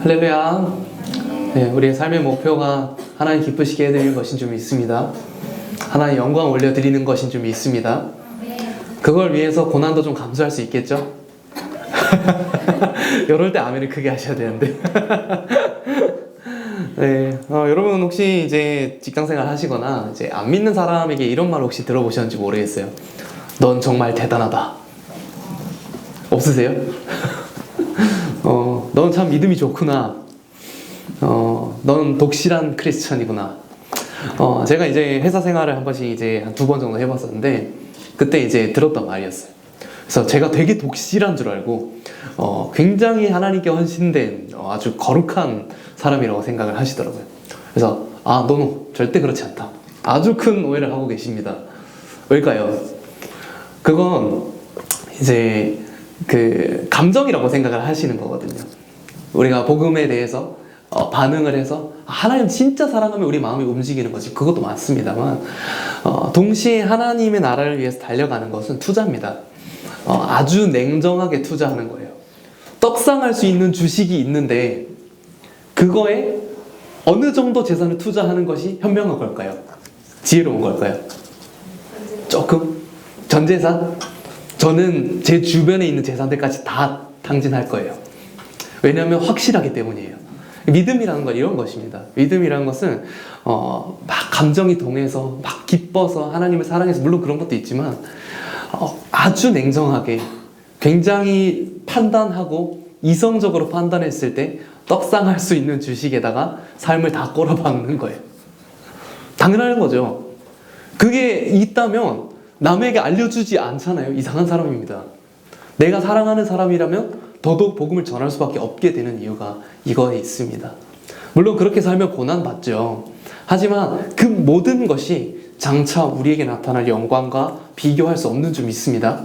할렐루야. 네, 우리의 삶의 목표가 하나님 기쁘시게 해드리는 것인 좀 있습니다. 하나님 영광 올려드리는 것인 좀 있습니다. 그걸 위해서 고난도 좀 감수할 수 있겠죠? 이럴 때 아멘을 크게 하셔야 되는데. 네, 여러분 혹시 이제 직장생활 하시거나 이제 안 믿는 사람에게 이런 말 혹시 들어보셨는지 모르겠어요. 넌 정말 대단하다. 없으세요? 넌 참 믿음이 좋구나. 넌 독실한 크리스천이구나. 제가 이제 회사 생활을 한 번씩 이제 한 2번 정도 해봤었는데, 그때 이제 들었던 말이었어요. 그래서 제가 되게 독실한 줄 알고, 굉장히 하나님께 헌신된 아주 거룩한 사람이라고 생각을 하시더라고요. 그래서, 노, 절대 그렇지 않다. 아주 큰 오해를 하고 계십니다. 왜일까요? 그건 이제 그 감정이라고 생각을 하시는 거거든요. 우리가 복음에 대해서 반응을 해서 하나님 진짜 사랑하면 우리 마음이 움직이는 거지. 그것도 맞습니다만 동시에 하나님의 나라를 위해서 달려가는 것은 투자입니다. 아주 냉정하게 투자하는 거예요. 떡상할 수 있는 주식이 있는데 그거에 어느 정도 재산을 투자하는 것이 현명한 걸까요? 지혜로운 걸까요? 조금? 전 재산? 저는 제 주변에 있는 재산들까지 다 탕진할 거예요. 왜냐하면 확실하기 때문이에요. 믿음이라는 건 이런 것입니다. 믿음이라는 것은 막 감정이 동해서 막 기뻐서 하나님을 사랑해서 물론 그런 것도 있지만 아주 냉정하게 굉장히 판단하고 이성적으로 판단했을 때 떡상할 수 있는 주식에다가 삶을 다 꼬라박는 거예요. 당연한 거죠. 그게 있다면 남에게 알려주지 않잖아요. 이상한 사람입니다. 내가 사랑하는 사람이라면 더더욱 복음을 전할 수밖에 없게 되는 이유가 이거에 있습니다. 물론 그렇게 살면 고난받죠. 하지만 그 모든 것이 장차 우리에게 나타날 영광과 비교할 수 없는 점 있습니다.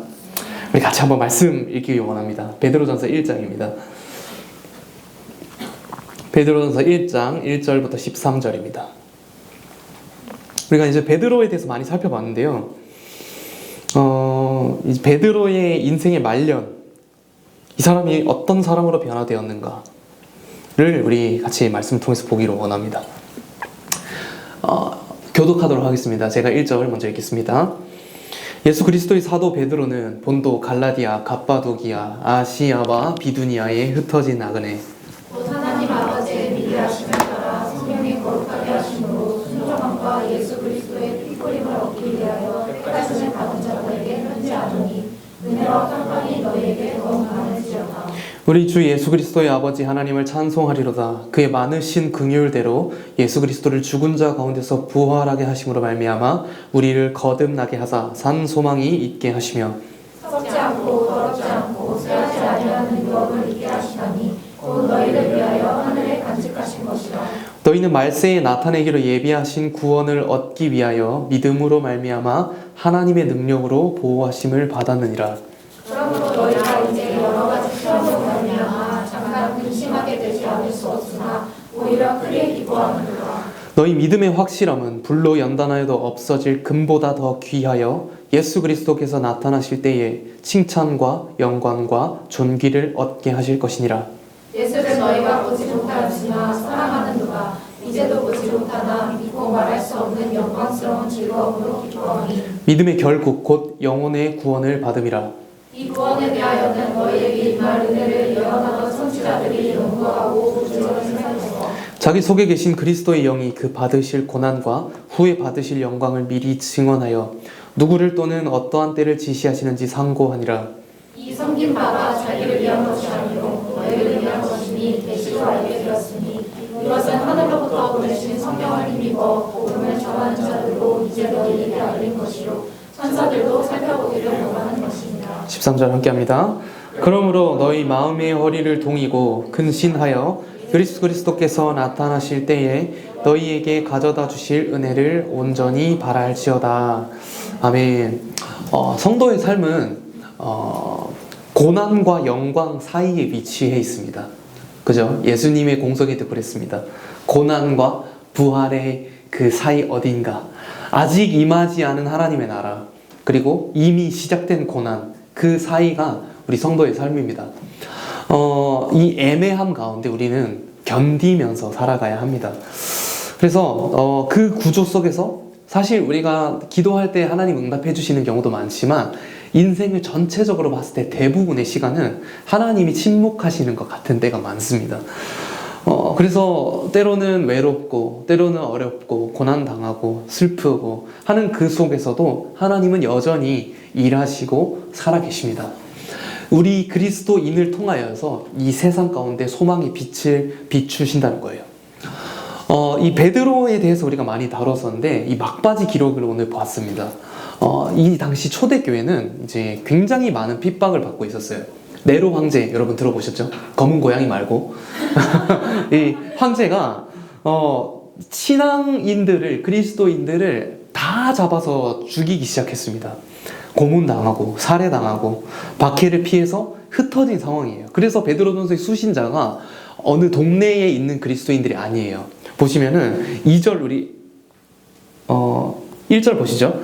우리 같이 한번 말씀 읽기 원합니다. 베드로전서 1장입니다. 베드로전서 1장 1절부터 13절입니다. 우리가 이제 베드로에 대해서 많이 살펴봤는데요. 이제 베드로의 인생의 말년, 이 사람이 어떤 사람으로 변화되었는가를 우리 같이 말씀을 통해서 보기로 원합니다. 교독하도록 하겠습니다. 제가 1절 먼저 읽겠습니다. 예수 그리스도의 사도 베드로는 본도, 갈라디아, 갑바도기아, 아시아와 비두니아에 흩어진 나그네 곧 하나님 아버지의 미리하심을 따라 성령의 거룩하게 하심으로 순종함과 예수 그리스도의 피뿌림을 얻기 위하여 택하심을 받은 자들에게 편지하노니 은혜와 평강이 너희에게 더욱 많을지어다. 우리 주 예수 그리스도의 아버지 하나님을 찬송하리로다. 그의 많으신 긍휼대로 예수 그리스도를 죽은 자 가운데서 부활하게 하심으로 말미암아 우리를 거듭나게 하사 산 소망이 있게 하시며 썩지 않고 더럽지 않고 쇠하지 아니하는 유업을 있게 하시나니 곧 너희를 위하여 하늘에 간직하신 것이라. 너희는 말세에 나타내기로 예비하신 구원을 얻기 위하여 믿음으로 말미암아 하나님의 능력으로 보호하심을 받았느니라. 그러므로 너희가 이제 여러 가지 시험으로 말미암아 잠깐 근심하게 되지 않을 수 없으나 오히려 크게 기뻐하느니라. 너희 믿음의 확실함은 불로 연단하여도 없어질 금보다 더 귀하여 예수 그리스도께서 나타나실 때에 칭찬과 영광과 존귀를 얻게 하실 것이니라. 예수를 너희가 보지 못하였으나 사랑하는 누가 이제도 보지 못하나 믿고 말할 수 없는 영광스러운 즐거움으로 기뻐하니 믿음의 결국 곧 영혼의 구원을 받음이라. 이 구원에 대하여는 너희에게 임할 은혜를 예언하던 선지자들이 연구하고 부지런히 생각했어. 자기 속에 계신 그리스도의 영이 그 받으실 고난과 후에 받으실 영광을 미리 증언하여 누구를 또는 어떠한 때를 지시하시는지 상고하니라. 이 섬긴 바가 자기를 위한 것이 아니고 너희를 위한 것이니 계시로 알게 되었으니 이것은 하늘로부터 보내신 성령을 힘입어 복음을 전하는 자들로 이제 너희에게 알린 것이요 천사들도 살펴보기를 원하는 것입니다. 13절 함께합니다. 그러므로 너희 마음의 허리를 동이고 근신하여 그리스도께서 나타나실 때에 너희에게 가져다 주실 은혜를 온전히 바랄지어다. 아멘. 성도의 삶은 고난과 영광 사이에 위치해 있습니다. 그죠? 예수님의 공성에도 그랬습니다. 고난과 부활의 그 사이 어딘가, 아직 임하지 않은 하나님의 나라, 그리고 이미 시작된 고난, 그 사이가 우리 성도의 삶입니다. 이 애매함 가운데 우리는 견디면서 살아가야 합니다. 그래서 그 구조 속에서 사실 우리가 기도할 때 하나님 응답해 주시는 경우도 많지만 인생을 전체적으로 봤을 때 대부분의 시간은 하나님이 침묵하시는 것 같은 때가 많습니다. 그래서 때로는 외롭고 때로는 어렵고 고난당하고 슬프고 하는 그 속에서도 하나님은 여전히 일하시고 살아계십니다. 우리 그리스도인을 통하여서 이 세상 가운데 소망의 빛을 비추신다는 거예요. 이 베드로에 대해서 우리가 많이 다뤘었는데 이 막바지 기록을 오늘 보았습니다. 이 당시 초대교회는 이제 굉장히 많은 핍박을 받고 있었어요. 네로 황제 여러분 들어보셨죠? 검은 고양이 말고 이 황제가 신앙인들을 그리스도인들을 다 잡아서 죽이기 시작했습니다. 고문당하고 살해당하고 박해를 피해서 흩어진 상황이에요. 그래서 베드로전서의 수신자가 어느 동네에 있는 그리스도인들이 아니에요. 보시면은 2절 우리 1절 보시죠.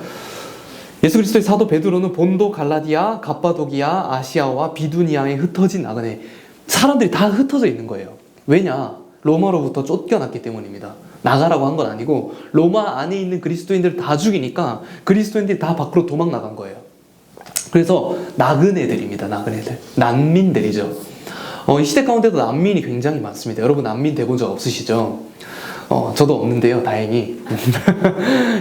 예수 그리스도의 사도 베드로는 본도, 갈라디아, 갑바도기아, 아시아와 비두니아에 흩어진 나그네. 사람들이 다 흩어져 있는 거예요. 왜냐? 로마로부터 쫓겨났기 때문입니다. 나가라고 한 건 아니고 로마 안에 있는 그리스도인들을 다 죽이니까 그리스도인들이 다 밖으로 도망 나간 거예요. 그래서 나그네들입니다. 나그네들. 난민들이죠. 이 시대 가운데도 난민이 굉장히 많습니다. 여러분 난민 돼본 적 없으시죠? 저도 없는데요, 다행히.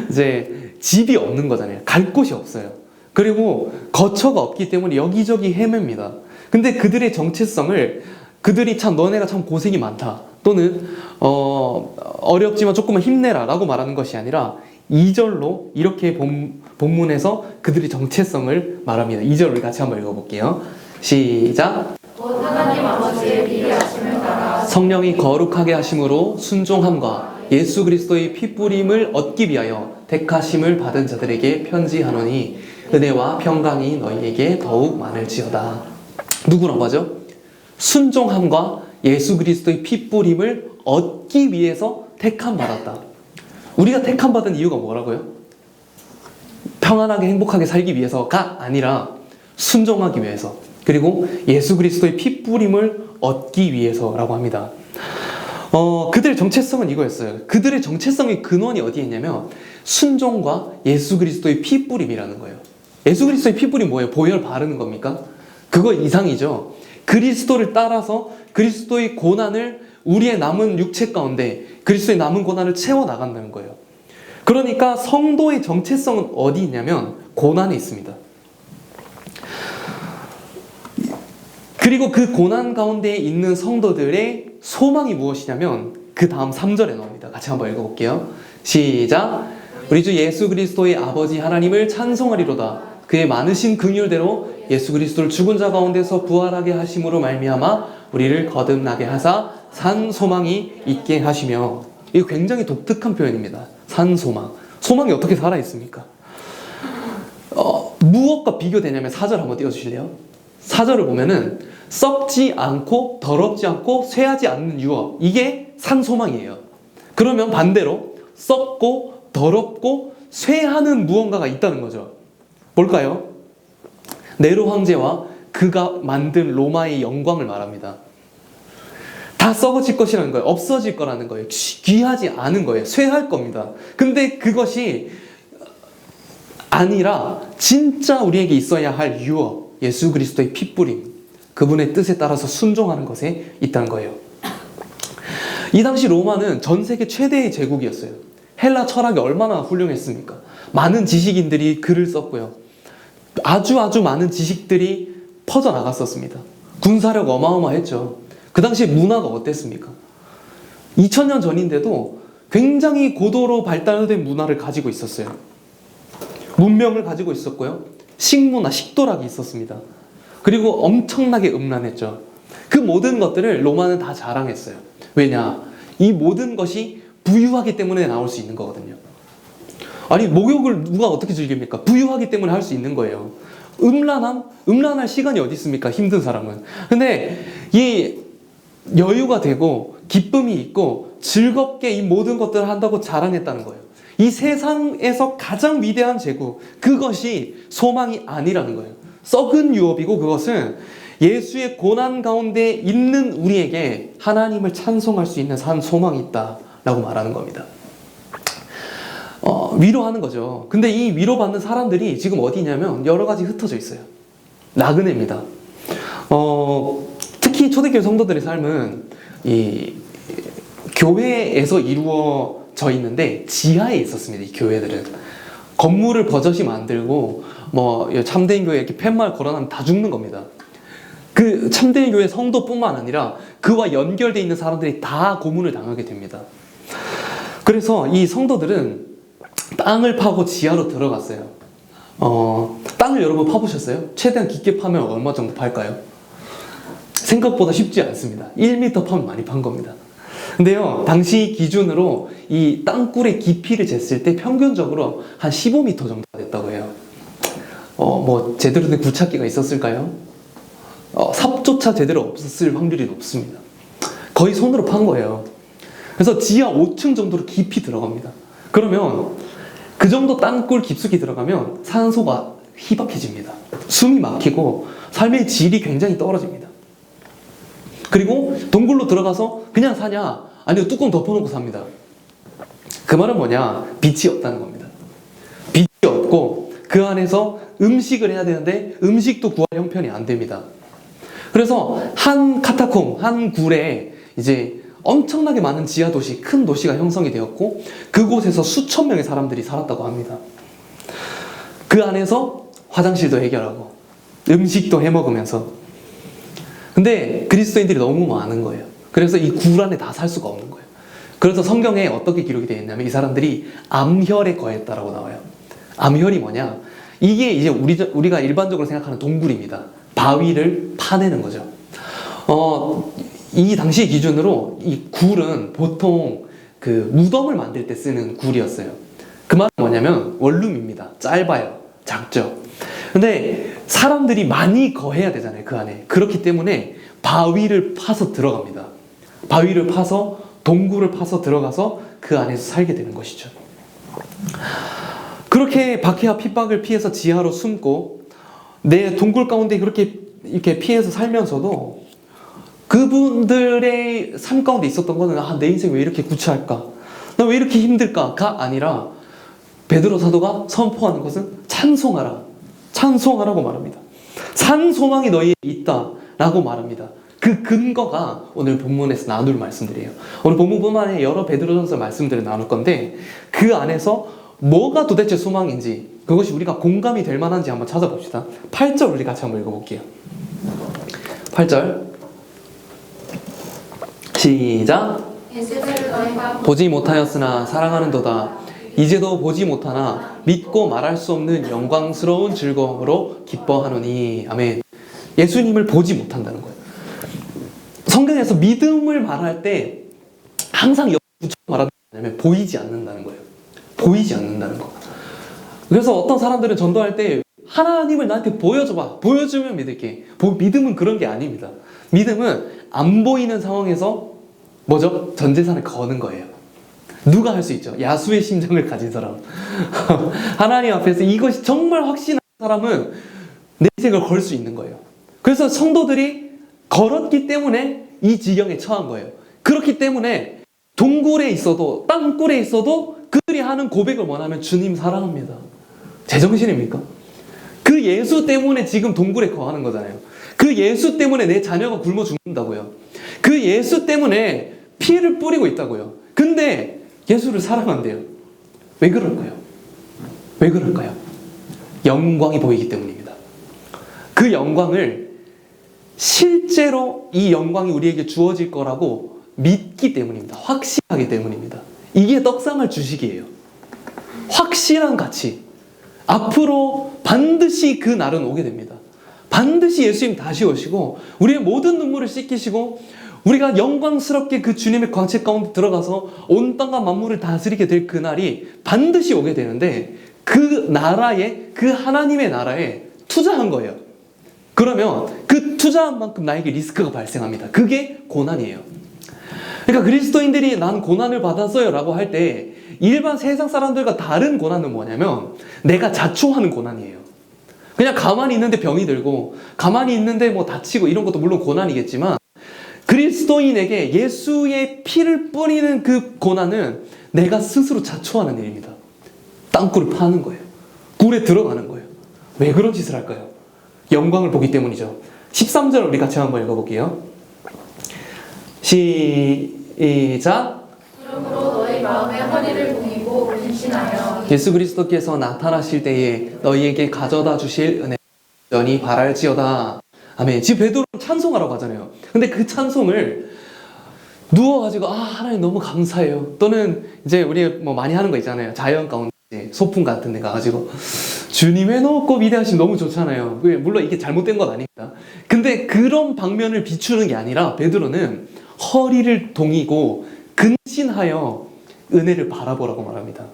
이제 집이 없는 거잖아요. 갈 곳이 없어요. 그리고 거처가 없기 때문에 여기저기 헤맵니다. 근데 그들의 정체성을 그들이 참 너네가 참 고생이 많다 또는 어렵지만 조금만 힘내라 라고 말하는 것이 아니라 2절로 이렇게 본문에서 그들의 정체성을 말합니다. 2절 우리 같이 한번 읽어볼게요. 시작. 곧 하나님 아버지의 비례하심을 따라 성령이 거룩하게 하심으로 순종함과 예수 그리스도의 피뿌림을 얻기 위하여 택하심을 받은 자들에게 편지하노니 은혜와 평강이 너희에게 더욱 많을지어다. 누구라고 하죠? 순종함과 예수 그리스도의 피뿌림을 얻기 위해서 택함 받았다. 우리가 택함 받은 이유가 뭐라고요? 평안하게 행복하게 살기 위해서가 아니라 순종하기 위해서, 그리고 예수 그리스도의 피뿌림을 얻기 위해서라고 합니다. 그들의 정체성은 이거였어요. 그들의 정체성의 근원이 어디에 있냐면 순종과 예수 그리스도의 피뿌림이라는 거예요. 예수 그리스도의 피뿌림 뭐예요? 보혈 바르는 겁니까? 그거 이상이죠. 그리스도를 따라서 그리스도의 고난을 우리의 남은 육체 가운데 그리스도의 남은 고난을 채워나간다는 거예요. 그러니까 성도의 정체성은 어디 있냐면 고난에 있습니다. 그리고 그 고난 가운데 있는 성도들의 소망이 무엇이냐면 그 다음 3절에 나옵니다. 같이 한번 읽어볼게요. 시작. 우리 주 예수 그리스도의 아버지 하나님을 찬송하리로다. 그의 많으신 긍휼대로 예수 그리스도를 죽은 자 가운데서 부활하게 하심으로 말미암아 우리를 거듭나게 하사 산 소망이 있게 하시며. 이거 굉장히 독특한 표현입니다. 산 소망. 소망이 어떻게 살아있습니까? 무엇과 비교되냐면 4절 한번 띄워주실래요? 4절을 보면은 썩지 않고 더럽지 않고 쇠하지 않는 유업, 이게 산 소망이에요. 그러면 반대로 썩고 더럽고 쇠하는 무언가가 있다는 거죠. 뭘까요? 네로 황제와 그가 만든 로마의 영광을 말합니다. 다 썩어질 것이라는 거예요. 없어질 거라는 거예요. 귀하지 않은 거예요. 쇠할 겁니다. 근데 그것이 아니라 진짜 우리에게 있어야 할 유업, 예수 그리스도의 피뿌림, 그분의 뜻에 따라서 순종하는 것에 있다는 거예요. 이 당시 로마는 전 세계 최대의 제국이었어요. 헬라 철학이 얼마나 훌륭했습니까? 많은 지식인들이 글을 썼고요. 아주 많은 지식들이 퍼져나갔었습니다. 군사력 어마어마했죠. 그 당시 문화가 어땠습니까? 2000년 전인데도 굉장히 고도로 발달된 문화를 가지고 있었어요. 문명을 가지고 있었고요. 식문화, 식도락이 있었습니다. 그리고 엄청나게 음란했죠. 그 모든 것들을 로마는 다 자랑했어요. 왜냐? 이 모든 것이 부유하기 때문에 나올 수 있는 거거든요. 아니, 목욕을 누가 어떻게 즐깁니까? 부유하기 때문에 할 수 있는 거예요. 음란할 시간이 어디 있습니까? 힘든 사람은. 근데 이 여유가 되고 기쁨이 있고 즐겁게 이 모든 것들을 한다고 자랑했다는 거예요. 이 세상에서 가장 위대한 제국, 그것이 소망이 아니라는 거예요. 썩은 유업이고 그것은 예수의 고난 가운데 있는 우리에게 하나님을 찬송할 수 있는 산 소망이 있다라고 말하는 겁니다. 위로하는 거죠. 근데 이 위로받는 사람들이 지금 어디냐면 여러 가지 흩어져 있어요. 나그네입니다. 특히 초대교회 성도들의 삶은 이 교회에서 이루어져 있는데 지하에 있었습니다. 이 교회들은 건물을 버젓이 만들고 참된 교회 이렇게 팻말 걸어놓으면 다 죽는 겁니다. 그 참된 교회 성도뿐만 아니라 그와 연결되어 있는 사람들이 다 고문을 당하게 됩니다. 그래서 이 성도들은 땅을 파고 지하로 들어갔어요. 땅을 여러분 파보셨어요? 최대한 깊게 파면 얼마 정도 팔까요? 생각보다 쉽지 않습니다. 1m 파면 많이 판 겁니다. 근데요, 당시 기준으로 이 땅굴의 깊이를 쟀을 때 평균적으로 한 15m 정도가 됐다고 해요. 제대로 된 굴착기가 있었을까요? 삽조차 제대로 없었을 확률이 높습니다. 거의 손으로 판 거예요. 그래서 지하 5층 정도로 깊이 들어갑니다. 그러면 그 정도 땅굴 깊숙이 들어가면 산소가 희박해집니다. 숨이 막히고 삶의 질이 굉장히 떨어집니다. 그리고 동굴로 들어가서 그냥 사냐? 아니요, 뚜껑 덮어놓고 삽니다. 그 말은 뭐냐? 빛이 없다는 겁니다. 빛이 없고 그 안에서 음식을 해야 되는데 음식도 구할 형편이 안 됩니다. 그래서 한 카타콤, 한 굴에 이제 엄청나게 많은 지하 도시, 큰 도시가 형성이 되었고 그곳에서 수천 명의 사람들이 살았다고 합니다. 그 안에서 화장실도 해결하고 음식도 해먹으면서. 근데 그리스도인들이 너무 많은 거예요. 그래서 이 굴 안에 다 살 수가 없는 거예요. 그래서 성경에 어떻게 기록이 되어 있냐면 이 사람들이 암혈에 거했다라고 나와요. 암혈이 뭐냐? 이게 이제 우리가 일반적으로 생각하는 동굴입니다. 바위를 파내는 거죠. 이 당시 기준으로 이 굴은 보통 그 무덤을 만들 때 쓰는 굴이었어요. 그 말은 뭐냐면 원룸입니다. 짧아요. 작죠. 근데 사람들이 많이 거해야 되잖아요. 그 안에. 그렇기 때문에 바위를 파서 들어갑니다. 바위를 파서 동굴을 파서 들어가서 그 안에서 살게 되는 것이죠. 그렇게 박해와 핍박을 피해서 지하로 숨고 내 동굴 가운데 그렇게 이렇게 피해서 살면서도 그분들의 삶 가운데 있었던 거는 내 인생 왜 이렇게 구차할까? 나 왜 이렇게 힘들까?가 아니라 베드로 사도가 선포하는 것은 찬송하라. 찬송하라고 말합니다. 산 소망이 너희에 있다라고 말합니다. 그 근거가 오늘 본문에서 나눌 말씀들이에요. 오늘 본문뿐만 아니라 여러 베드로전서 말씀들을 나눌 건데 그 안에서 뭐가 도대체 소망인지 그것이 우리가 공감이 될 만한지 한번 찾아봅시다. 8절 우리 같이 한번 읽어볼게요. 8절 시작. 보지 못하였으나 사랑하는도다. 이제도 보지 못하나 믿고 말할 수 없는 영광스러운 즐거움으로 기뻐하노니. 아멘. 예수님을 보지 못한다는 거예요. 성경에서 믿음을 말할 때 항상 붙여 말하는 게 뭐냐면 보이지 않는다는 거예요. 보이지 않는다는 거. 그래서 어떤 사람들은 전도할 때 하나님을 나한테 보여줘봐. 보여주면 믿을게. 믿음은 그런 게 아닙니다. 믿음은 안 보이는 상황에서 뭐죠? 전 재산을 거는 거예요. 누가 할 수 있죠? 야수의 심장을 가진 사람. 하나님 앞에서 이것이 정말 확신한 사람은 내 인생을 걸 수 있는 거예요. 그래서 성도들이 걸었기 때문에 이 지경에 처한 거예요. 그렇기 때문에 동굴에 있어도 땅굴에 있어도 그들이 하는 고백을 원하면 주님 사랑합니다. 제정신입니까? 그 예수 때문에 지금 동굴에 거하는 거잖아요. 그 예수 때문에 내 자녀가 굶어 죽는다고요. 그 예수 때문에 피해를 뿌리고 있다고요. 근데 예수를 사랑한대요. 왜 그럴까요? 왜 그럴까요? 영광이 보이기 때문입니다. 그 영광을 실제로 이 영광이 우리에게 주어질 거라고 믿기 때문입니다. 확신하기 때문입니다. 이게 떡상할 주식이에요. 확실한 가치. 앞으로 반드시 그 날은 오게 됩니다. 반드시 예수님 다시 오시고 우리의 모든 눈물을 씻기시고 우리가 영광스럽게 그 주님의 광채 가운데 들어가서 온 땅과 만물을 다스리게 될 그 날이 반드시 오게 되는데 그 나라에, 그 하나님의 나라에 투자한 거예요. 그러면 그 투자한 만큼 나에게 리스크가 발생합니다. 그게 고난이에요. 그러니까 그리스도인들이 난 고난을 받았어요 라고 할 때 일반 세상 사람들과 다른 고난은 뭐냐면 내가 자초하는 고난이에요. 그냥 가만히 있는데 병이 들고 가만히 있는데 뭐 다치고 이런 것도 물론 고난이겠지만 그리스도인에게 예수의 피를 뿌리는 그 고난은 내가 스스로 자초하는 일입니다. 땅굴을 파는 거예요. 굴에 들어가는 거예요. 왜 그런 짓을 할까요? 영광을 보기 때문이죠. 13절 우리 같이 한번 읽어볼게요. 시작. 그러므로 너희 마음에 허리를 동이고 근신하여 예수 그리스도께서 나타나실 때에 너희에게 가져다 주실 은혜 여전히 바랄지어다. 아멘. 지금 베드로는 찬송하라고 하잖아요. 근데 그 찬송을 누워가지고 하나님 너무 감사해요. 또는 이제 우리 뭐 많이 하는 거 있잖아요. 자연 가운데 소풍 같은 데 가가지고 주님의 높고 위대하심 너무 좋잖아요. 물론 이게 잘못된 건 아닙니다. 근데 그런 방면을 비추는 게 아니라 베드로는 허리를 동이고 근신하여 은혜를 바라보라고 말합니다.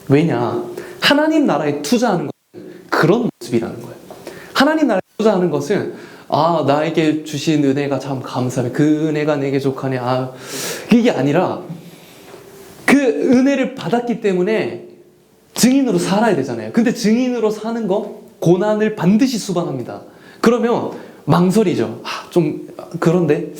왜냐? 하나님 나라에 투자하는 것은 그런 모습이라는 거예요. 하나님 나라에 투자하는 것은 나에게 주신 은혜가 참 감사해. 그 은혜가 내게 족하네. 이게 아니라 그 은혜를 받았기 때문에 증인으로 살아야 되잖아요. 근데 증인으로 사는 거 고난을 반드시 수반합니다. 그러면 망설이죠. 좀 그런데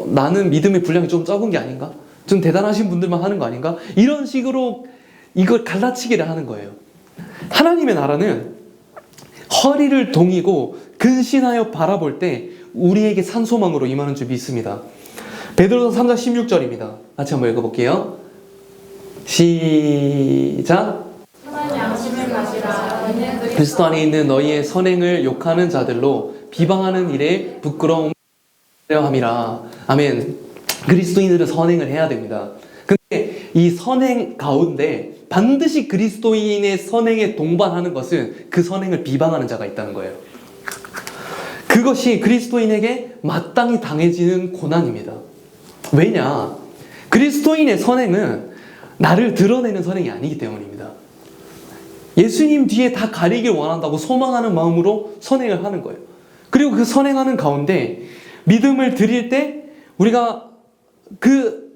나는 믿음의 분량이 좀 적은 게 아닌가? 좀 대단하신 분들만 하는 거 아닌가? 이런 식으로 이걸 갈라치기를 하는 거예요. 하나님의 나라는 허리를 동이고 근신하여 바라볼 때 우리에게 산소망으로 임하는 줄 믿습니다. 베드로서 3장 16절입니다. 같이 한번 읽어볼게요. 시작. 선한 양심을 가지라. 이는 그리스도 안에 있는 너희의 선행을 욕하는 자들로 비방하는 일에 부끄러움을 함이라. 아멘. 그리스도인들은 선행을 해야 됩니다. 근데 이 선행 가운데 반드시 그리스도인의 선행에 동반하는 것은 그 선행을 비방하는 자가 있다는 거예요. 그것이 그리스도인에게 마땅히 당해지는 고난입니다. 왜냐? 그리스도인의 선행은 나를 드러내는 선행이 아니기 때문입니다. 예수님 뒤에 다 가리길 원한다고 소망하는 마음으로 선행을 하는 거예요. 그리고 그 선행하는 가운데 믿음을 드릴 때 우리가 그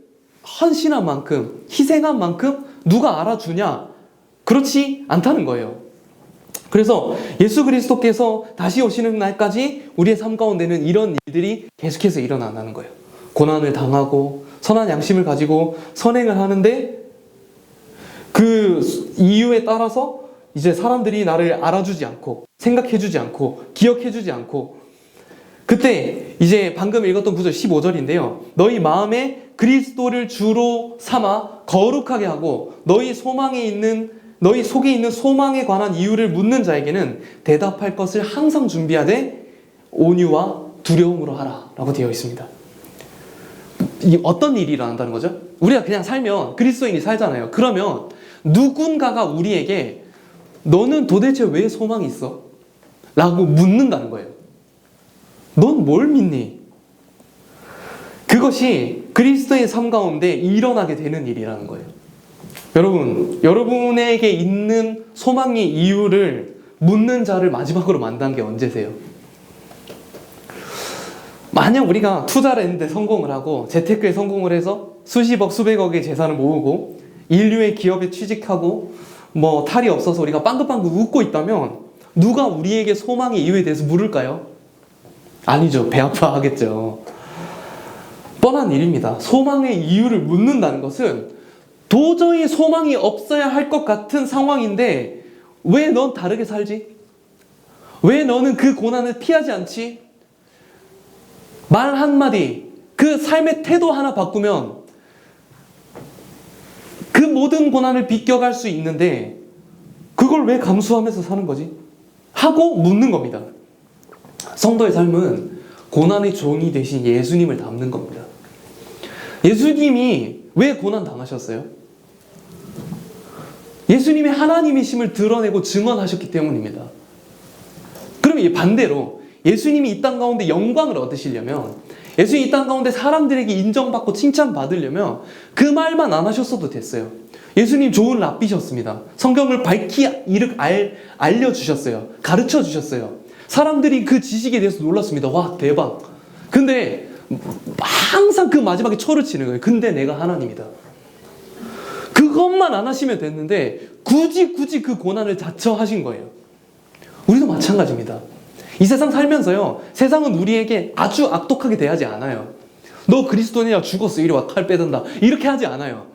헌신한 만큼, 희생한 만큼 누가 알아주냐? 그렇지 않다는 거예요. 그래서 예수 그리스도께서 다시 오시는 날까지 우리의 삶 가운데는 이런 일들이 계속해서 일어난다는 거예요. 고난을 당하고 선한 양심을 가지고 선행을 하는데 그 이유에 따라서 이제 사람들이 나를 알아주지 않고 생각해주지 않고 기억해주지 않고 그때 이제 방금 읽었던 구절 15절인데요. 너희 마음에 그리스도를 주로 삼아 거룩하게 하고 너희 속에 있는 소망에 관한 이유를 묻는 자에게는 대답할 것을 항상 준비하되 온유와 두려움으로 하라 라고 되어 있습니다. 이 어떤 일이 일어난다는 거죠? 우리가 그냥 살면 그리스도인이 살잖아요. 그러면 누군가가 우리에게 너는 도대체 왜 소망이 있어? 라고 묻는다는 거예요. 넌 뭘 믿니? 그것이 그리스도의 삶 가운데 일어나게 되는 일이라는 거예요. 여러분에게 있는 소망의 이유를 묻는 자를 마지막으로 만난 게 언제세요? 만약 우리가 투자를 했는데 성공을 하고 재테크에 성공을 해서 수십억, 수백억의 재산을 모으고 인류의 기업에 취직하고 뭐 탈이 없어서 우리가 빵긋빵긋 웃고 있다면 누가 우리에게 소망의 이유에 대해서 물을까요? 아니죠. 배 아파하겠죠. 뻔한 일입니다. 소망의 이유를 묻는다는 것은 도저히 소망이 없어야 할 것 같은 상황인데 왜 넌 다르게 살지? 왜 너는 그 고난을 피하지 않지? 말 한마디, 그 삶의 태도 하나 바꾸면 그 모든 고난을 비껴갈 수 있는데 그걸 왜 감수하면서 사는 거지? 하고 묻는 겁니다. 성도의 삶은 고난의 종이 되신 예수님을 닮는 겁니다. 예수님이 왜 고난 당하셨어요? 예수님이 하나님이심을 드러내고 증언하셨기 때문입니다. 그럼 반대로 예수님이 이 땅 가운데 영광을 얻으시려면, 예수님이 이 땅 가운데 사람들에게 인정받고 칭찬받으려면 그 말만 안 하셨어도 됐어요. 예수님 좋은 랍비셨습니다. 성경을 밝히 알려주셨어요. 가르쳐주셨어요. 사람들이 그 지식에 대해서 놀랐습니다. 와, 대박. 근데 항상 그 마지막에 초를 치는 거예요. 근데 내가 하나님이다. 그것만 안 하시면 됐는데 굳이 그 고난을 자처하신 거예요. 우리도 마찬가지입니다. 이 세상 살면서요, 세상은 우리에게 아주 악독하게 대하지 않아요. 너 그리스도인이야, 죽었어, 이리 와, 칼 빼든다, 이렇게 하지 않아요.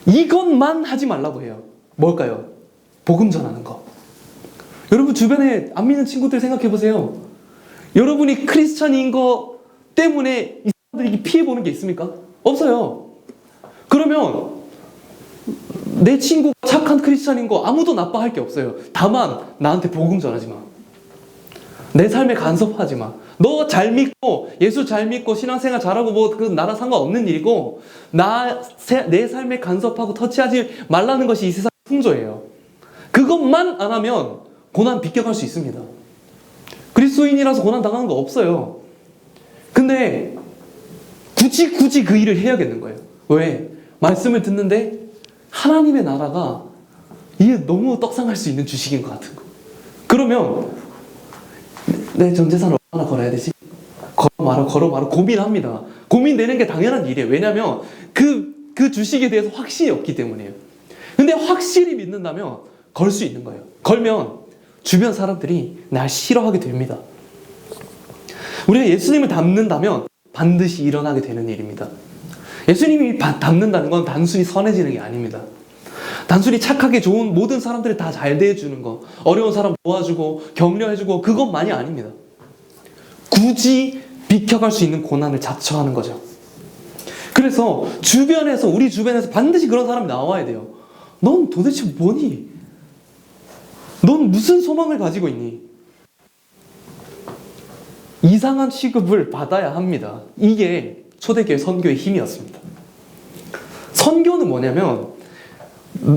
이것만 하지 말라고 해요. 뭘까요? 복음 전하는 거. 여러분 주변에 안 믿는 친구들 생각해 보세요. 여러분이 크리스천인 거 때문에 이 사람들이 피해보는 게 있습니까? 없어요. 그러면 내 친구가 착한 크리스천인 거 아무도 나빠할 게 없어요. 다만 나한테 복음 전하지 마. 내 삶에 간섭하지 마. 너 잘 믿고 예수 잘 믿고 신앙생활 잘하고 뭐 그 나랑 상관없는 일이고 내 삶에 간섭하고 터치하지 말라는 것이 이 세상 풍조예요. 그것만 안 하면 고난 비껴갈 수 있습니다. 그리스도인이라서 고난 당하는 거 없어요. 근데 굳이 그 일을 해야겠는 거예요. 왜? 말씀을 듣는데 하나님의 나라가 이게 너무 떡상할 수 있는 주식인 것 같은 거. 그러면 내 전 재산을 얼마나 걸어야 되지? 걸어 말아 고민합니다. 고민되는 게 당연한 일이에요. 왜냐하면 그 주식에 대해서 확신이 없기 때문이에요. 근데 확실히 믿는다면 걸 수 있는 거예요. 걸면 주변 사람들이 날 싫어하게 됩니다. 우리가 예수님을 닮는다면 반드시 일어나게 되는 일입니다. 예수님이 닮는다는 건 단순히 선해지는 게 아닙니다. 단순히 착하게 좋은 모든 사람들이 다 잘 대해주는 거, 어려운 사람 도와주고 격려해주고 그것만이 아닙니다. 굳이 비켜갈 수 있는 고난을 자처하는 거죠. 그래서 우리 주변에서 반드시 그런 사람이 나와야 돼요. 넌 도대체 뭐니? 넌 무슨 소망을 가지고 있니? 이상한 취급을 받아야 합니다. 이게 초대교회 선교의 힘이었습니다. 선교는 뭐냐면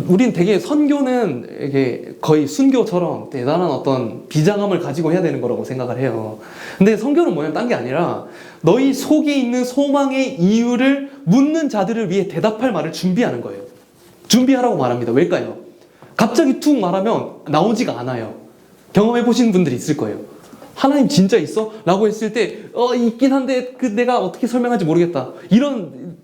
우린 되게 선교는 이게 거의 순교처럼 대단한 어떤 비장함을 가지고 해야 되는 거라고 생각을 해요. 근데 선교는 뭐냐면 딴 게 아니라 너희 속에 있는 소망의 이유를 묻는 자들을 위해 대답할 말을 준비하는 거예요. 준비하라고 말합니다. 왜일까요? 갑자기 툭 말하면 나오지가 않아요. 경험해 보시는 분들이 있을 거예요. 하나님 진짜 있어? 라고 했을 때 있긴 한데 내가 어떻게 설명할지 모르겠다. 이런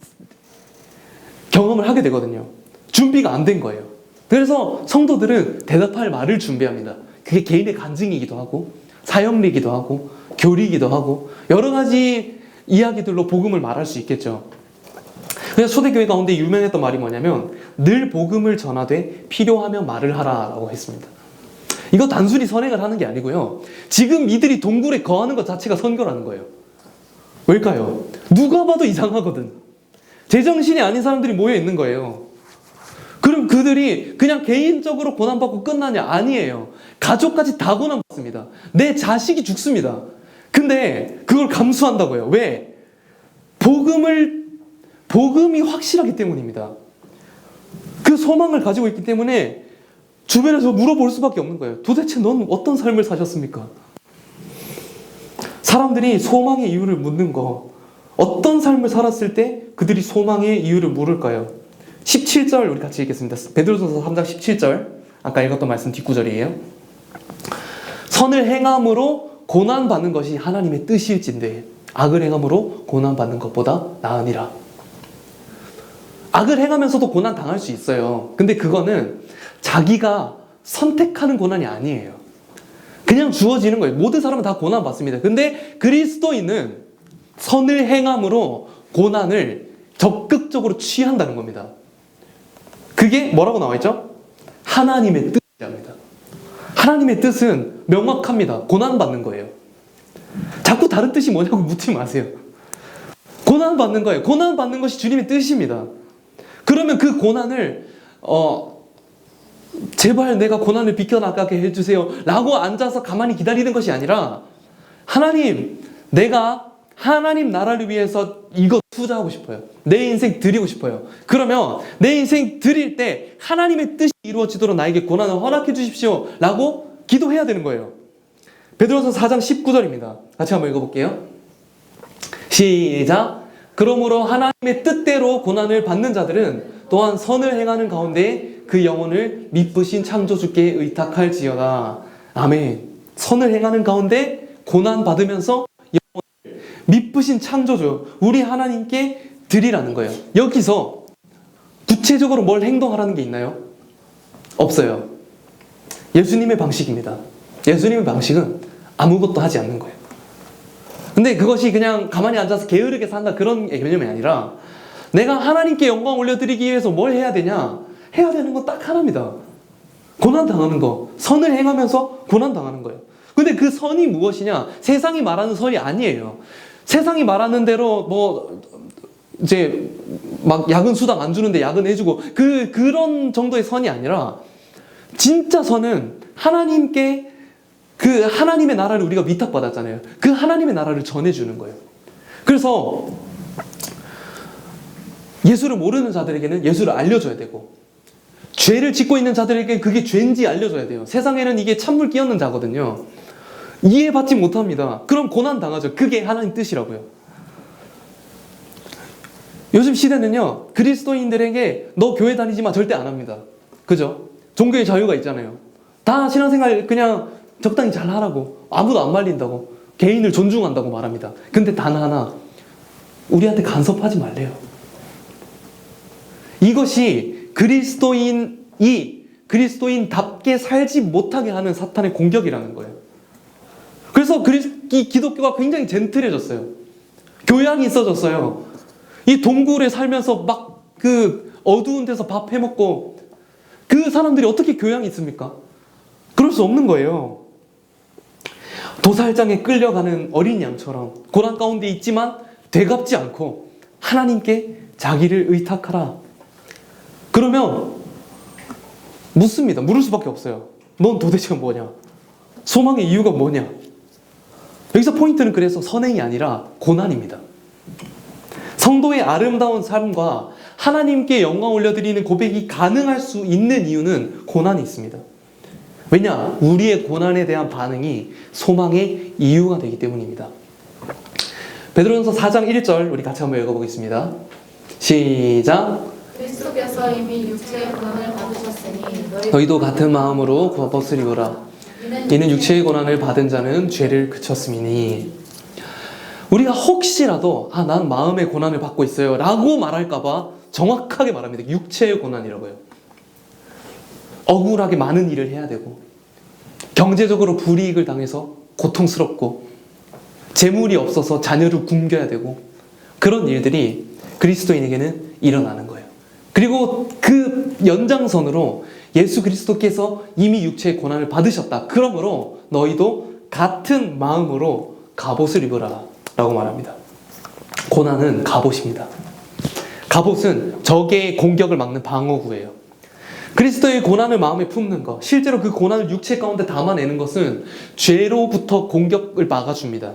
경험을 하게 되거든요. 준비가 안 된 거예요. 그래서 성도들은 대답할 말을 준비합니다. 그게 개인의 간증이기도 하고 사역리기도 하고 교리이기도 하고 여러 가지 이야기들로 복음을 말할 수 있겠죠. 그래서 초대교회 가운데 유명했던 말이 뭐냐면 늘 복음을 전하되 필요하면 말을 하라라고 했습니다. 이거 단순히 선행을 하는 게 아니고요. 지금 이들이 동굴에 거하는 것 자체가 선교라는 거예요. 왜일까요? 누가 봐도 이상하거든. 제정신이 아닌 사람들이 모여 있는 거예요. 그럼 그들이 그냥 개인적으로 고난받고 끝나냐? 아니에요. 가족까지 다 고난받습니다. 내 자식이 죽습니다. 근데 그걸 감수한다고요. 왜? 복음이 확실하기 때문입니다. 그 소망을 가지고 있기 때문에 주변에서 물어볼 수밖에 없는 거예요. 도대체 넌 어떤 삶을 사셨습니까? 사람들이 소망의 이유를 묻는 거, 어떤 삶을 살았을 때 그들이 소망의 이유를 물을까요? 17절 우리 같이 읽겠습니다. 베드로전서 3장 17절 아까 읽었던 말씀 뒷구절이에요. 선을 행함으로 고난받는 것이 하나님의 뜻일진데 악을 행함으로 고난받는 것보다 나으니라. 악을 행하면서도 고난 당할 수 있어요. 근데 그거는 자기가 선택하는 고난이 아니에요. 그냥 주어지는 거예요. 모든 사람은 다 고난 받습니다. 근데 그리스도인은 선을 행함으로 고난을 적극적으로 취한다는 겁니다. 그게 뭐라고 나와 있죠? 하나님의 뜻이랍니다. 하나님의 뜻은 명확합니다. 고난받는 거예요. 자꾸 다른 뜻이 뭐냐고 묻지 마세요. 고난받는 거예요. 고난받는 것이 주님의 뜻입니다. 그러면 그 고난을 제발 내가 고난을 비껴나가게 해주세요 라고 앉아서 가만히 기다리는 것이 아니라 하나님, 내가 하나님 나라를 위해서 이거 투자하고 싶어요. 내 인생 드리고 싶어요. 그러면 내 인생 드릴 때 하나님의 뜻이 이루어지도록 나에게 고난을 허락해 주십시오 라고 기도해야 되는 거예요. 베드로전서 4장 19절입니다. 같이 한번 읽어볼게요. 시작. 그러므로 하나님의 뜻대로 고난을 받는 자들은 또한 선을 행하는 가운데 그 영혼을 미쁘신 창조주께 의탁할지어다. 아멘. 선을 행하는 가운데 고난 받으면서 영혼을 미쁘신 창조주 우리 하나님께 드리라는 거예요. 여기서 구체적으로 뭘 행동하라는 게 있나요? 없어요. 예수님의 방식입니다. 예수님의 방식은 아무것도 하지 않는 거예요. 근데 그것이 그냥 가만히 앉아서 게으르게 산다 그런 개념이 아니라 내가 하나님께 영광 올려드리기 위해서 뭘 해야 되냐? 해야 되는 건 딱 하나입니다. 고난당하는 거. 선을 행하면서 고난당하는 거예요. 근데 그 선이 무엇이냐? 세상이 말하는 선이 아니에요. 세상이 말하는 대로 뭐 이제 막 야근 수당 안 주는데 야근해주고 그런 정도의 선이 아니라 진짜 선은 하나님께 그 하나님의 나라를 우리가 위탁받았잖아요. 그 하나님의 나라를 전해주는 거예요. 그래서 예수를 모르는 자들에게는 예수를 알려줘야 되고 죄를 짓고 있는 자들에게 그게 죄인지 알려줘야 돼요. 세상에는 이게 찬물 끼얹는 자거든요. 이해받지 못합니다. 그럼 고난당하죠. 그게 하나님 뜻이라고요. 요즘 시대는요, 그리스도인들에게 너 교회 다니지 마 절대 안 합니다. 그죠? 종교의 자유가 있잖아요. 다 신앙생활 그냥 적당히 잘 하라고, 아무도 안 말린다고, 개인을 존중한다고 말합니다. 근데 단 하나, 우리한테 간섭하지 말래요. 이것이 그리스도인답게 살지 못하게 하는 사탄의 공격이라는 거예요. 그래서 기독교가 굉장히 젠틀해졌어요. 교양이 있어졌어요. 이 동굴에 살면서 막 그 어두운 데서 밥 해먹고 그 사람들이 어떻게 교양이 있습니까? 그럴 수 없는 거예요. 도살장에 끌려가는 어린 양처럼 고난 가운데 있지만 되갚지 않고 하나님께 자기를 의탁하라. 그러면 묻습니다. 물을 수밖에 없어요. 넌 도대체 뭐냐? 소망의 이유가 뭐냐? 여기서 포인트는 그래서 선행이 아니라 고난입니다. 성도의 아름다운 삶과 하나님께 영광 올려드리는 고백이 가능할 수 있는 이유는 고난이 있습니다. 왜냐? 우리의 고난에 대한 반응이 소망의 이유가 되기 때문입니다. 베드로전서 4장 1절 우리 같이 한번 읽어보겠습니다. 시작. 그리스도께서 이미 육체의 고난을 받으셨으니 너희도 같은 마음으로 벗으리오라. 이는 육체의 고난을 받은 자는 죄를 그쳤음이니. 우리가 혹시라도 난 마음의 고난을 받고 있어요 라고 말할까봐 정확하게 말합니다. 육체의 고난이라고요. 억울하게 많은 일을 해야 되고 경제적으로 불이익을 당해서 고통스럽고 재물이 없어서 자녀를 굶겨야 되고 그런 일들이 그리스도인에게는 일어나는 거예요. 그리고 그 연장선으로 예수 그리스도께서 이미 육체의 고난을 받으셨다. 그러므로 너희도 같은 마음으로 갑옷을 입으라 라고 말합니다. 고난은 갑옷입니다. 갑옷은 적의 공격을 막는 방어구예요. 그리스도의 고난을 마음에 품는 것, 실제로 그 고난을 육체 가운데 담아내는 것은 죄로부터 공격을 막아줍니다.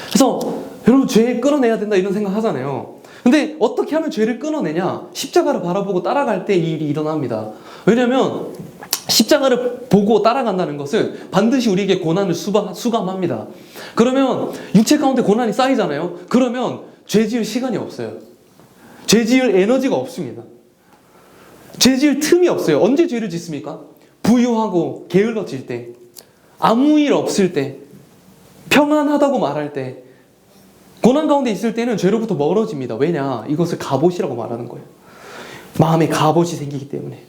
그래서 여러분 죄 끊어내야 된다 이런 생각 하잖아요. 근데 어떻게 하면 죄를 끊어내냐? 십자가를 바라보고 따라갈 때 이 일이 일어납니다. 왜냐하면 십자가를 보고 따라간다는 것은 반드시 우리에게 고난을 수감합니다. 그러면 육체 가운데 고난이 쌓이잖아요. 그러면 죄 지을 시간이 없어요. 죄 지을 에너지가 없습니다. 죄 지을 틈이 없어요. 언제 죄를 짓습니까? 부유하고 게을러질 때, 아무 일 없을 때, 평안하다고 말할 때, 고난 가운데 있을 때는 죄로부터 멀어집니다. 왜냐? 이것을 갑옷이라고 말하는 거예요. 마음에 갑옷이 생기기 때문에.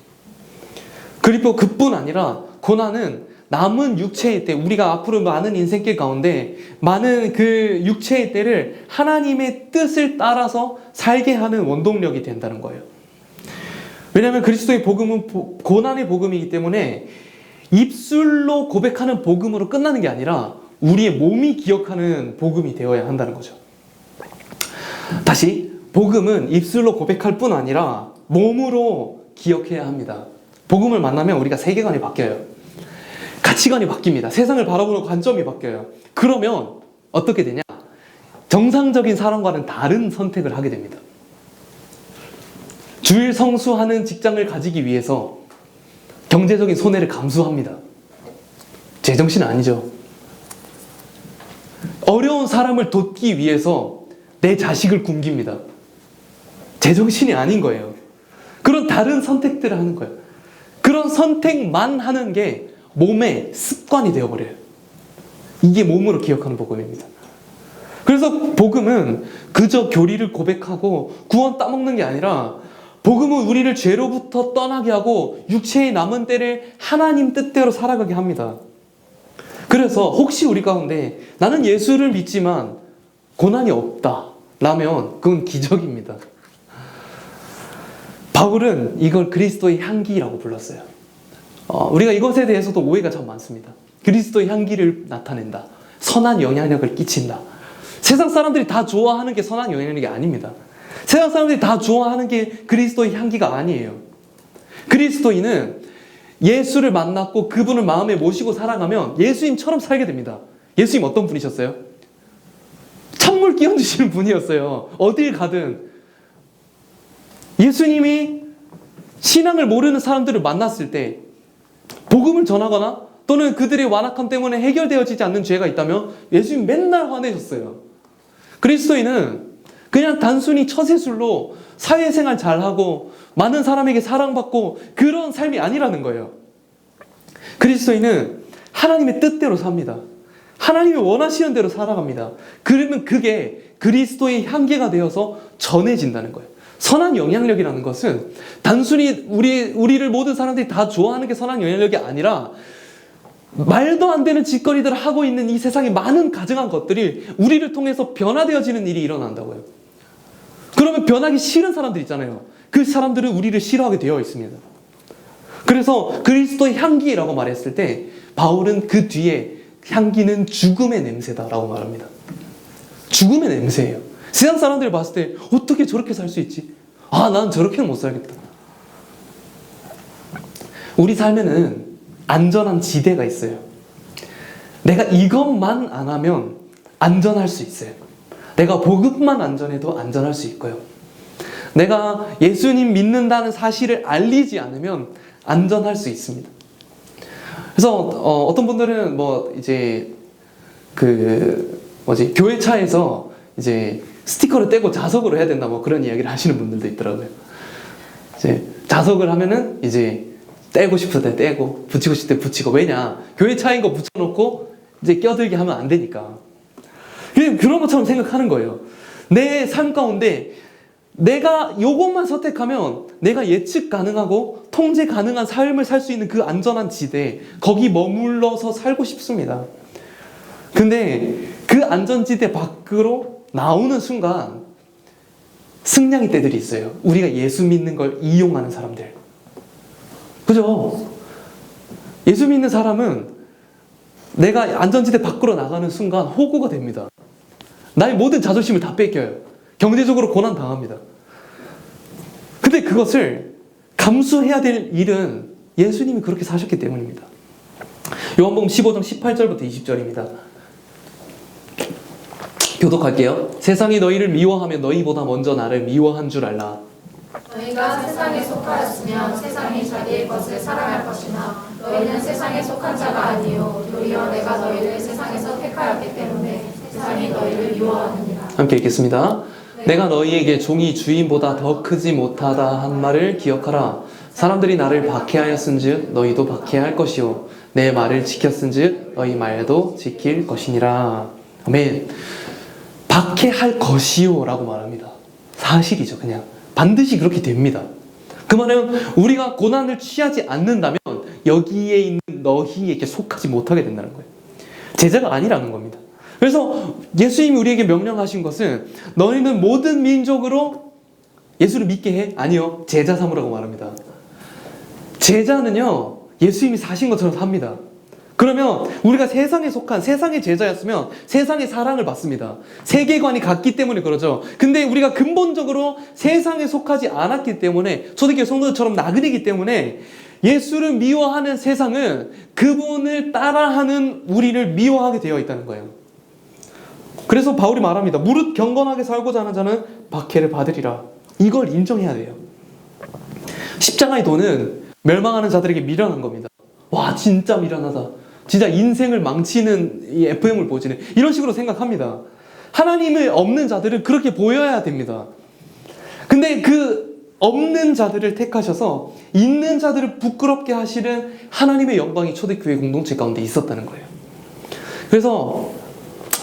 그리고 그뿐 아니라 고난은 남은 육체의 때, 우리가 앞으로 많은 인생길 가운데 많은 그 육체의 때를 하나님의 뜻을 따라서 살게 하는 원동력이 된다는 거예요. 왜냐하면 그리스도의 복음은 고난의 복음이기 때문에 입술로 고백하는 복음으로 끝나는 게 아니라 우리의 몸이 기억하는 복음이 되어야 한다는 거죠. 다시, 복음은 입술로 고백할 뿐 아니라 몸으로 기억해야 합니다. 복음을 만나면 우리가 세계관이 바뀌어요. 가치관이 바뀝니다. 세상을 바라보는 관점이 바뀌어요. 그러면 어떻게 되냐? 정상적인 사람과는 다른 선택을 하게 됩니다. 주일 성수하는 직장을 가지기 위해서 경제적인 손해를 감수합니다. 제정신 아니죠. 어려운 사람을 돕기 위해서 내 자식을 굶깁니다. 제정신이 아닌 거예요. 그런 다른 선택들을 하는 거예요. 그런 선택만 하는 게 몸의 습관이 되어버려요. 이게 몸으로 기억하는 복음입니다. 그래서 복음은 그저 교리를 고백하고 구원 따먹는 게 아니라 복음은 우리를 죄로부터 떠나게 하고 육체의 남은 때를 하나님 뜻대로 살아가게 합니다. 그래서 혹시 우리 가운데 나는 예수를 믿지만 고난이 없다 라면 그건 기적입니다. 바울은 이걸 그리스도의 향기라고 불렀어요. 우리가 이것에 대해서도 오해가 참 많습니다. 그리스도의 향기를 나타낸다. 선한 영향력을 끼친다. 세상 사람들이 다 좋아하는 게 선한 영향력이 아닙니다. 세상 사람들이 다 좋아하는 게 그리스도의 향기가 아니에요. 그리스도인은 예수를 만났고 그분을 마음에 모시고 살아가면 예수님처럼 살게 됩니다. 예수님 어떤 분이셨어요? 찬물 끼얹으시는 분이었어요. 어딜 가든. 예수님이 신앙을 모르는 사람들을 만났을 때 복음을 전하거나 또는 그들의 완악함 때문에 해결되어지지 않는 죄가 있다면 예수님 맨날 화내셨어요. 그리스도인은 그냥 단순히 처세술로 사회생활 잘하고 많은 사람에게 사랑받고 그런 삶이 아니라는 거예요. 그리스도인은 하나님의 뜻대로 삽니다. 하나님이 원하시는 대로 살아갑니다. 그러면 그게 그리스도의 향기가 되어서 전해진다는 거예요. 선한 영향력이라는 것은 단순히 우리를 모든 사람들이 다 좋아하는 게 선한 영향력이 아니라 말도 안 되는 짓거리들을 하고 있는 이 세상의 많은 가증한 것들이 우리를 통해서 변화되어지는 일이 일어난다고요. 그러면 변하기 싫은 사람들 있잖아요. 그 사람들은 우리를 싫어하게 되어 있습니다. 그래서 그리스도의 향기라고 말했을 때 바울은 그 뒤에 향기는 죽음의 냄새다라고 말합니다. 죽음의 냄새예요. 세상 사람들이 봤을 때 어떻게 저렇게 살 수 있지? 아, 난 저렇게는 못 살겠다. 우리 삶에는 안전한 지대가 있어요. 내가 이것만 안 하면 안전할 수 있어요. 내가 복음만 안전해도 안전할 수 있고요. 내가 예수님 믿는다는 사실을 알리지 않으면 안전할 수 있습니다. 그래서 어떤 분들은 이제 교회 차에서 이제 스티커를 떼고 자석으로 해야 된다 그런 이야기를 하시는 분들도 있더라고요. 이제 자석을 하면은 이제 떼고 싶을 때 떼고 붙이고 싶을 때 붙이고. 왜냐? 교회 차인 거 붙여놓고 이제 껴들게 하면 안 되니까. 그런 것처럼 생각하는 거예요. 내 삶 가운데 내가 요것만 선택하면 내가 예측 가능하고 통제 가능한 삶을 살 수 있는 그 안전한 지대, 거기 머물러서 살고 싶습니다. 근데 그 안전지대 밖으로 나오는 순간 승냥이 떼들이 있어요. 우리가 예수 믿는 걸 이용하는 사람들. 그죠? 예수 믿는 사람은 내가 안전지대 밖으로 나가는 순간 호구가 됩니다. 나의 모든 자존심을 다 뺏겨요. 경제적으로 고난 당합니다. 근데 그것을 감수해야 될 일은 예수님이 그렇게 사셨기 때문입니다. 요한복음 15장 18절부터 20절입니다. 교독할게요. 세상이 너희를 미워하며 너희보다 먼저 나를 미워한 줄 알라. 너희가 세상에 속하였으면 세상이 자기의 것을 사랑할 것이나 너희는 세상에 속한 자가 아니요 도리어 내가 너희를 세상에서 택하였기 때문에 세상이 너희를 미워하느니라. 함께 읽겠습니다. 내가 너희에게 종이 주인보다 더 크지 못하다 한 말을 기억하라. 사람들이 나를 박해하였은즉 너희도 박해할 것이요 내 말을 지켰은즉 너희 말도 지킬 것이니라. 아멘. 박해할 것이요 라고 말합니다. 사실이죠. 그냥 반드시 그렇게 됩니다. 그 말은 우리가 고난을 취하지 않는다면 여기에 있는 너희에게 속하지 못하게 된다는 거예요. 제자가 아니라는 겁니다. 그래서 예수님이 우리에게 명령하신 것은 너희는 모든 민족으로 예수를 믿게 해? 아니요. 제자 삼으라고 말합니다. 제자는요, 예수님이 사신 것처럼 삽니다. 그러면 우리가 세상에 속한 세상의 제자였으면 세상의 사랑을 받습니다. 세계관이 같기 때문에 그러죠. 근데 우리가 근본적으로 세상에 속하지 않았기 때문에 초대교회 성도들처럼 나그네이기 때문에 예수를 미워하는 세상은 그분을 따라하는 우리를 미워하게 되어 있다는 거예요. 그래서 바울이 말합니다. 무릇 경건하게 살고자 하는 자는 박해를 받으리라. 이걸 인정해야 돼요. 십자가의 도는 멸망하는 자들에게 미련한 겁니다. 와, 진짜 미련하다. 진짜 인생을 망치는 이 FM을 보여주네. 이런 식으로 생각합니다. 하나님을 없는 자들은 그렇게 보여야 됩니다. 근데 그 없는 자들을 택하셔서 있는 자들을 부끄럽게 하시는 하나님의 영광이 초대교회 공동체 가운데 있었다는 거예요. 그래서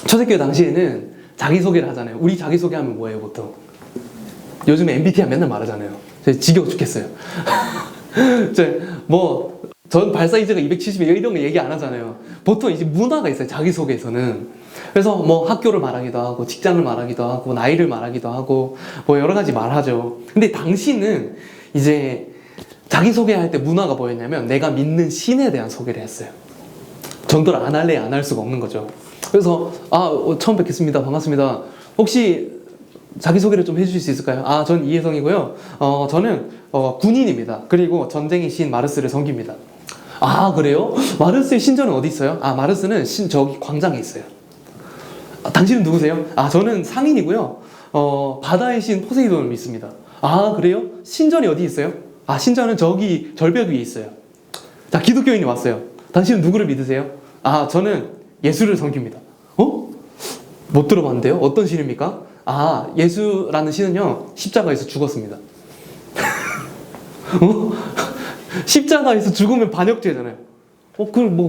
초대교회 당시에는 자기소개를 하잖아요. 우리 자기소개하면 뭐예요, 보통? 요즘 MBTI 맨날 말하잖아요. 지겨워 죽겠어요. 전 발 사이즈가 270이에요 이런 거 얘기 안 하잖아요. 보통 이제 문화가 있어요, 자기소개에서는. 그래서 뭐 학교를 말하기도 하고 직장을 말하기도 하고 나이를 말하기도 하고 뭐 여러 가지 말하죠. 근데 당시는 이제 자기소개할 때 문화가 뭐였냐면 내가 믿는 신에 대한 소개를 했어요. 전도를 안 할래 안 할 수가 없는 거죠. 그래서 처음 뵙겠습니다. 반갑습니다. 혹시 자기소개를 좀 해주실 수 있을까요? 전 이혜성이고요. 저는 군인입니다. 그리고 전쟁의 신 마르스를 섬깁니다. 그래요? 마르스의 신전은 어디 있어요? 마르스는 저기 광장에 있어요. 당신은 누구세요? 저는 상인이고요. 바다의 신 포세이돈을 믿습니다. 그래요? 신전이 어디 있어요? 신전은 저기 절벽 위에 있어요. 자, 기독교인이 왔어요. 당신은 누구를 믿으세요? 저는 예수를 섬깁니다. 못 들어봤는데요? 어떤 신입니까? 예수라는 신은요, 십자가에서 죽었습니다. 십자가에서 죽으면 반역죄잖아요.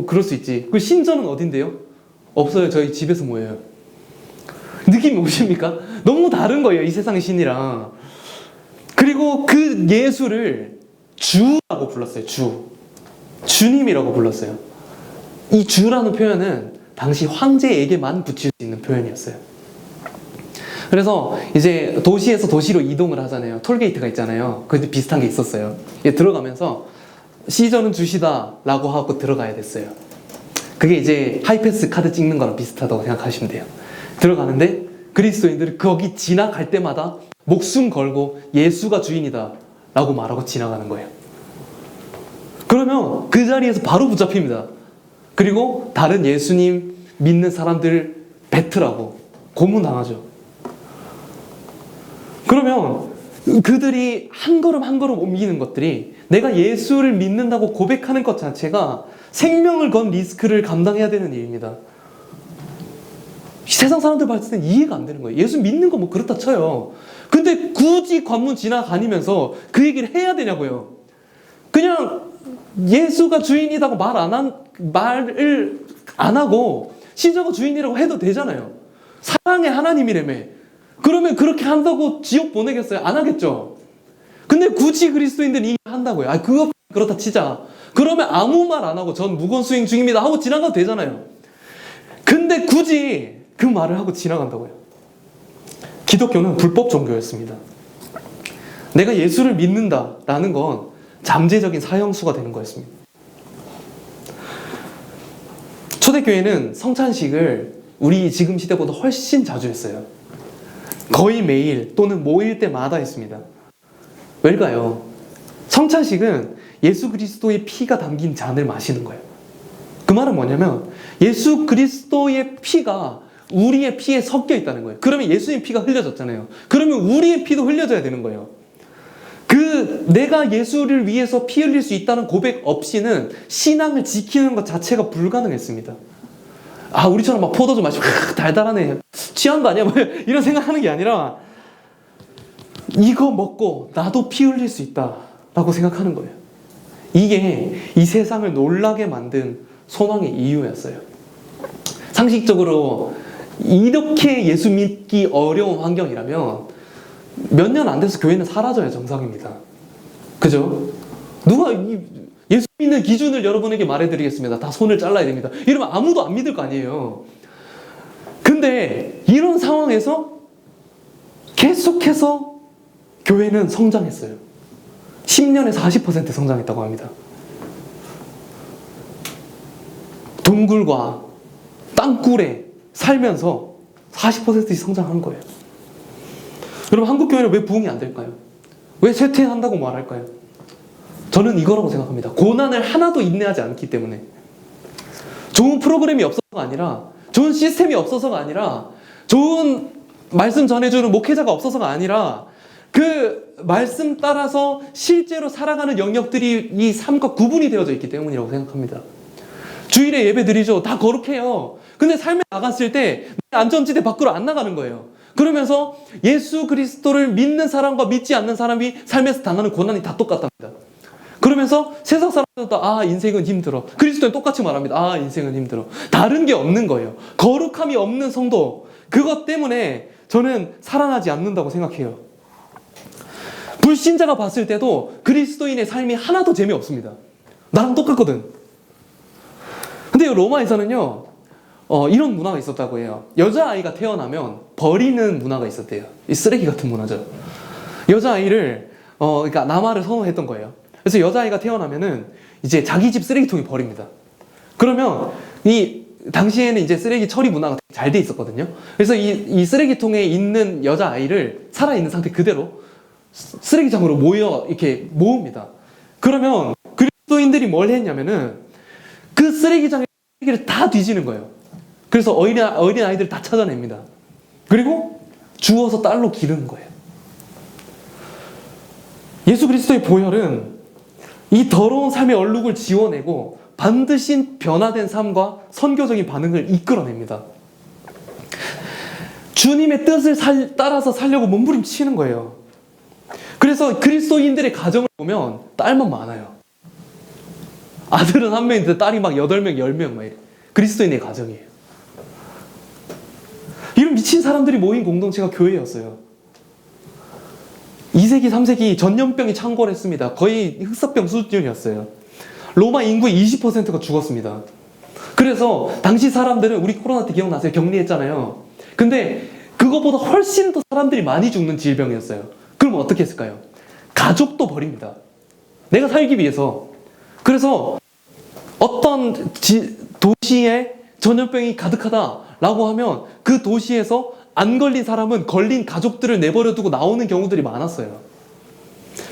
그럴 수 있지. 그 신전은 어딘데요? 없어요. 저희 집에서 모여요. 느낌이 오십니까? 너무 다른 거예요, 이 세상의 신이랑. 그리고 그 예수를 주라고 불렀어요. 주님이라고 불렀어요. 이 주라는 표현은 당시 황제에게만 붙일 수 있는 표현이었어요. 그래서 이제 도시에서 도시로 이동을 하잖아요. 톨게이트가 있잖아요. 근데 비슷한 게 있었어요. 들어가면서 시저는 주시다 라고 하고 들어가야 됐어요. 그게 이제 하이패스 카드 찍는 거랑 비슷하다고 생각하시면 돼요. 들어가는데 그리스도인들이 거기 지나갈 때마다 목숨 걸고 예수가 주인이다 라고 말하고 지나가는 거예요. 그러면 그 자리에서 바로 붙잡힙니다. 그리고 다른 예수님 믿는 사람들 뱉으라고 고문당하죠. 그러면 그들이 한 걸음 한 걸음 옮기는 것들이 내가 예수를 믿는다고 고백하는 것 자체가 생명을 건 리스크를 감당해야 되는 일입니다. 세상 사람들 봤을 땐 이해가 안 되는 거예요. 예수 믿는 거 뭐 그렇다 쳐요. 근데 굳이 관문 지나다니면서 그 얘기를 해야 되냐고요. 그냥 예수가 주인이라고 말을 안 하고 신자가 주인이라고 해도 되잖아요. 사랑의 하나님이라며. 그러면 그렇게 한다고 지옥 보내겠어요? 안 하겠죠. 근데 굳이 그리스도인들이 한다고요. 그거 그렇다 치자. 그러면 아무 말 안 하고 전 무건 수행 중입니다 하고 지나가도 되잖아요. 근데 굳이 그 말을 하고 지나간다고요. 기독교는 불법 종교였습니다. 내가 예수를 믿는다라는 건 잠재적인 사형수가 되는 거였습니다. 초대교회는 성찬식을 우리 지금 시대보다 훨씬 자주 했어요. 거의 매일 또는 모일 때마다 했습니다. 왜일까요? 성찬식은 예수 그리스도의 피가 담긴 잔을 마시는 거예요. 그 말은 뭐냐면 예수 그리스도의 피가 우리의 피에 섞여 있다는 거예요. 그러면 예수님 피가 흘려졌잖아요. 그러면 우리의 피도 흘려져야 되는 거예요. 내가 예수를 위해서 피 흘릴 수 있다는 고백 없이는 신앙을 지키는 것 자체가 불가능했습니다. 우리처럼 막 포도주 마시고 달달하네, 취한 거 아니야? 뭐 이런 생각하는 게 아니라 이거 먹고 나도 피 흘릴 수 있다라고 생각하는 거예요. 이게 이 세상을 놀라게 만든 소망의 이유였어요. 상식적으로 이렇게 예수 믿기 어려운 환경이라면 몇 년 안 돼서 교회는 사라져야 정상입니다. 그죠? 누가 예수 믿는 기준을 여러분에게 말해드리겠습니다. 다 손을 잘라야 됩니다. 이러면 아무도 안 믿을 거 아니에요. 근데 이런 상황에서 계속해서 교회는 성장했어요. 10년에 40% 성장했다고 합니다. 동굴과 땅굴에 살면서 40%씩 성장한 거예요. 여러분, 한국 교회는 왜 부흥이 안 될까요? 왜 쇠퇴한다고 말할까요? 저는 이거라고 생각합니다. 고난을 하나도 인내하지 않기 때문에. 좋은 프로그램이 없어서가 아니라, 좋은 시스템이 없어서가 아니라, 좋은 말씀 전해주는 목회자가 없어서가 아니라, 그 말씀 따라서 실제로 살아가는 영역들이 이 삶과 구분이 되어져 있기 때문이라고 생각합니다. 주일에 예배 드리죠. 다 거룩해요. 근데 삶에 나갔을 때 안전지대 밖으로 안 나가는 거예요. 그러면서 예수 그리스도를 믿는 사람과 믿지 않는 사람이 삶에서 당하는 고난이 다 똑같답니다. 그러면서 세상 사람들도 인생은 힘들어. 그리스도는 똑같이 말합니다. 인생은 힘들어. 다른 게 없는 거예요. 거룩함이 없는 성도. 그것 때문에 저는 살아나지 않는다고 생각해요. 불신자가 봤을 때도 그리스도인의 삶이 하나도 재미없습니다. 나랑 똑같거든. 근데 로마에서는요, 이런 문화가 있었다고 해요. 여자아이가 태어나면 버리는 문화가 있었대요. 이 쓰레기 같은 문화죠. 여자아이를, 그러니까 남아를 선호했던 거예요. 그래서 여자아이가 태어나면은 이제 자기 집 쓰레기통에 버립니다. 그러면 당시에는 이제 쓰레기 처리 문화가 잘 돼 있었거든요. 그래서 이 쓰레기통에 있는 여자아이를 살아있는 상태 그대로 쓰레기장으로 이렇게 모읍니다. 그러면 그리스도인들이 뭘 했냐면은 그 쓰레기장에 쓰레기를 다 뒤지는 거예요. 그래서 어린 아이들을 다 찾아냅니다. 그리고 주워서 딸로 기르는 거예요. 예수 그리스도의 보혈은 이 더러운 삶의 얼룩을 지워내고 반드시 변화된 삶과 선교적인 반응을 이끌어냅니다. 주님의 뜻을 따라서 살려고 몸부림치는 거예요. 그래서 그리스도인들의 가정을 보면 딸만 많아요. 아들은 1명인데 딸이 막 8명, 10명 막 이래. 그리스도인의 가정이에요. 이런 미친 사람들이 모인 공동체가 교회였어요. 2세기, 3세기 전염병이 창궐했습니다. 거의 흑사병 수준이었어요. 로마 인구의 20%가 죽었습니다. 그래서 당시 사람들은, 우리 코로나 때 기억나세요? 격리했잖아요. 근데 그거보다 훨씬 더 사람들이 많이 죽는 질병이었어요. 그럼 어떻게 했을까요? 가족도 버립니다. 내가 살기 위해서. 그래서 어떤 도시에 전염병이 가득하다라고 하면 그 도시에서 안 걸린 사람은 걸린 가족들을 내버려 두고 나오는 경우들이 많았어요.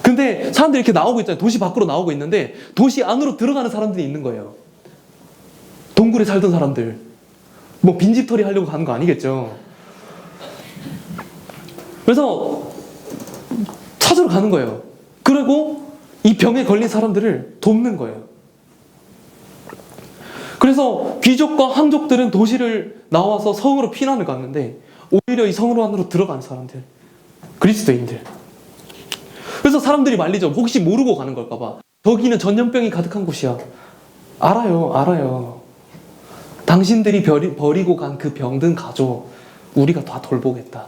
근데 사람들이 이렇게 나오고 있잖아요. 도시 밖으로 나오고 있는데 도시 안으로 들어가는 사람들이 있는 거예요. 동굴에 살던 사람들. 뭐 빈집털이 하려고 가는 거 아니겠죠. 그래서 찾으러 가는 거예요. 그리고 이 병에 걸린 사람들을 돕는 거예요. 그래서 귀족과 황족들은 도시를 나와서 성으로 피난을 갔는데 오히려 이 성으로 안으로 들어간 사람들, 그리스도인들. 그래서 사람들이 말리죠. 혹시 모르고 가는 걸까 봐. 저기는 전염병이 가득한 곳이야. 알아요. 당신들이 버리고 간 그 병든 가족 우리가 다 돌보겠다.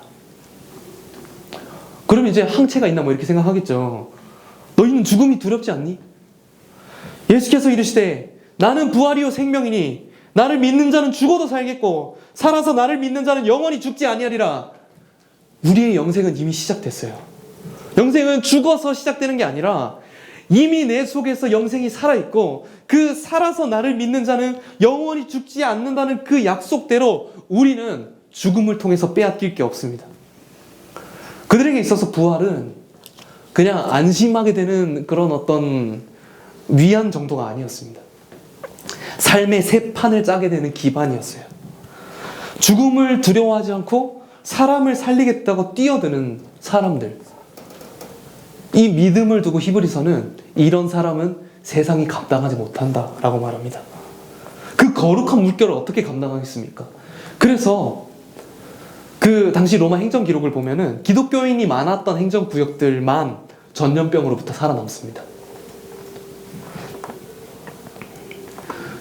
그러면 이제 항체가 있나 뭐 이렇게 생각하겠죠. 너희는 죽음이 두렵지 않니? 예수께서 이르시되 나는 부활이요 생명이니 나를 믿는 자는 죽어도 살겠고 살아서 나를 믿는 자는 영원히 죽지 아니하리라. 우리의 영생은 이미 시작됐어요. 영생은 죽어서 시작되는 게 아니라 이미 내 속에서 영생이 살아있고 그 살아서 나를 믿는 자는 영원히 죽지 않는다는 그 약속대로 우리는 죽음을 통해서 빼앗길 게 없습니다. 그들에게 있어서 부활은 그냥 안심하게 되는 그런 어떤 위안 정도가 아니었습니다. 삶의 새 판을 짜게 되는 기반이었어요. 죽음을 두려워하지 않고 사람을 살리겠다고 뛰어드는 사람들. 이 믿음을 두고 히브리서는 이런 사람은 세상이 감당하지 못한다라고 말합니다. 그 거룩한 물결을 어떻게 감당하겠습니까? 그래서 그 당시 로마 행정 기록을 보면은 기독교인이 많았던 행정구역들만 전염병으로부터 살아남습니다.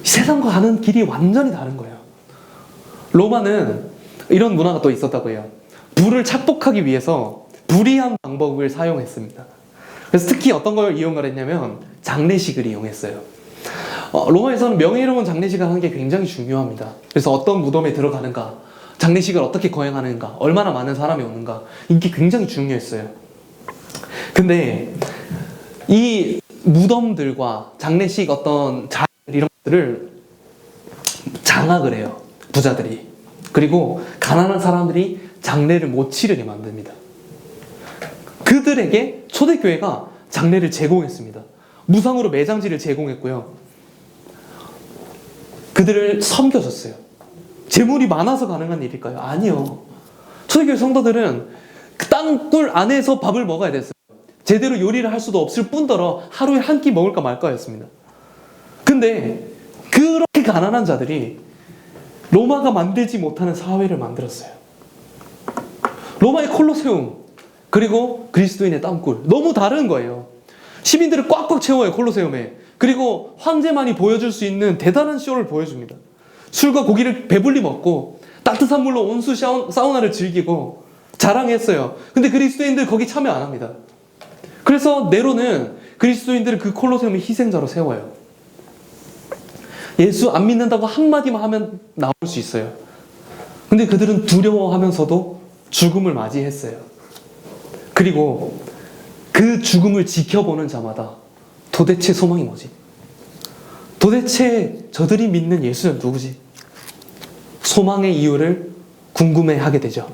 세상과 가는 길이 완전히 다른 거예요. 로마는 이런 문화가 또 있었다고 해요. 불을 착복하기 위해서 불이한 방법을 사용했습니다. 그래서 특히 어떤 걸 이용을 했냐면 장례식을 이용했어요. 로마에서는 명예로운 장례식을 하는 게 굉장히 중요합니다. 그래서 어떤 무덤에 들어가는가, 장례식을 어떻게 거행하는가, 얼마나 많은 사람이 오는가, 이게 굉장히 중요했어요. 근데 이 무덤들과 장례식 어떤 이런 것들을 장악을 해요. 부자들이. 그리고 가난한 사람들이 장례를 못 치르게 만듭니다. 그들에게 초대교회가 장례를 제공했습니다. 무상으로 매장지를 제공했고요. 그들을 섬겨줬어요. 재물이 많아서 가능한 일일까요? 아니요. 초대교회 성도들은 그 땅굴 안에서 밥을 먹어야 됐어요. 제대로 요리를 할 수도 없을 뿐더러 하루에 한 끼 먹을까 말까였습니다. 근데 그렇게 가난한 자들이 로마가 만들지 못하는 사회를 만들었어요. 로마의 콜로세움 그리고 그리스도인의 땅굴 너무 다른 거예요. 시민들을 꽉꽉 채워요. 콜로세움에. 그리고 황제만이 보여줄 수 있는 대단한 쇼를 보여줍니다. 술과 고기를 배불리 먹고 따뜻한 물로 온수 사우나를 즐기고 자랑했어요. 근데 그리스도인들 거기 참여 안 합니다. 그래서 네로는 그리스도인들을 그 콜로세움의 희생자로 세워요. 예수 안 믿는다고 한마디만 하면 나올 수 있어요. 근데 그들은 두려워하면서도 죽음을 맞이했어요. 그리고 그 죽음을 지켜보는 자마다 도대체 소망이 뭐지? 도대체 저들이 믿는 예수는 누구지? 소망의 이유를 궁금해하게 되죠.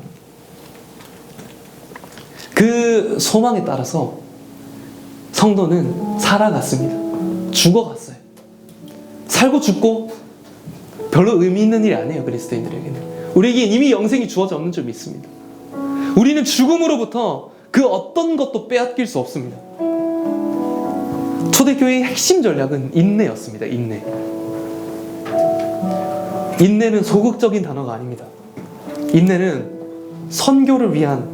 그 소망에 따라서 성도는 살아갔습니다. 죽어갔어요. 살고 죽고 별로 의미 있는 일이 아니에요. 그리스도인들에게는. 우리에게 이미 영생이 주어져 없는 줄 믿습니다. 우리는 죽음으로부터 그 어떤 것도 빼앗길 수 없습니다. 초대교회의 핵심 전략은 인내였습니다. 인내는 소극적인 단어가 아닙니다. 인내는 선교를 위한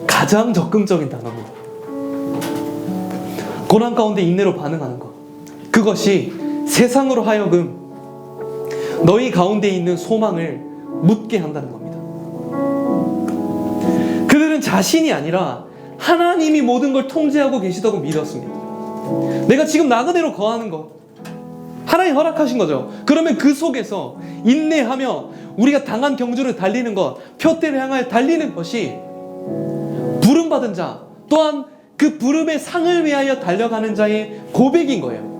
가장 적극적인 단어입니다. 고난 가운데 인내로 반응하는 것, 그것이 세상으로 하여금 너희 가운데 있는 소망을 묻게 한다는 겁니다. 그들은 자신이 아니라 하나님이 모든 걸 통제하고 계시다고 믿었습니다. 내가 지금 나 그대로 거하는 것, 하나님 허락하신 거죠. 그러면 그 속에서 인내하며 우리가 당한 경주를 달리는 것, 표대를 향하여 달리는 것이 부름받은 자, 또한 그 부름의 상을 위하여 달려가는 자의 고백인 거예요.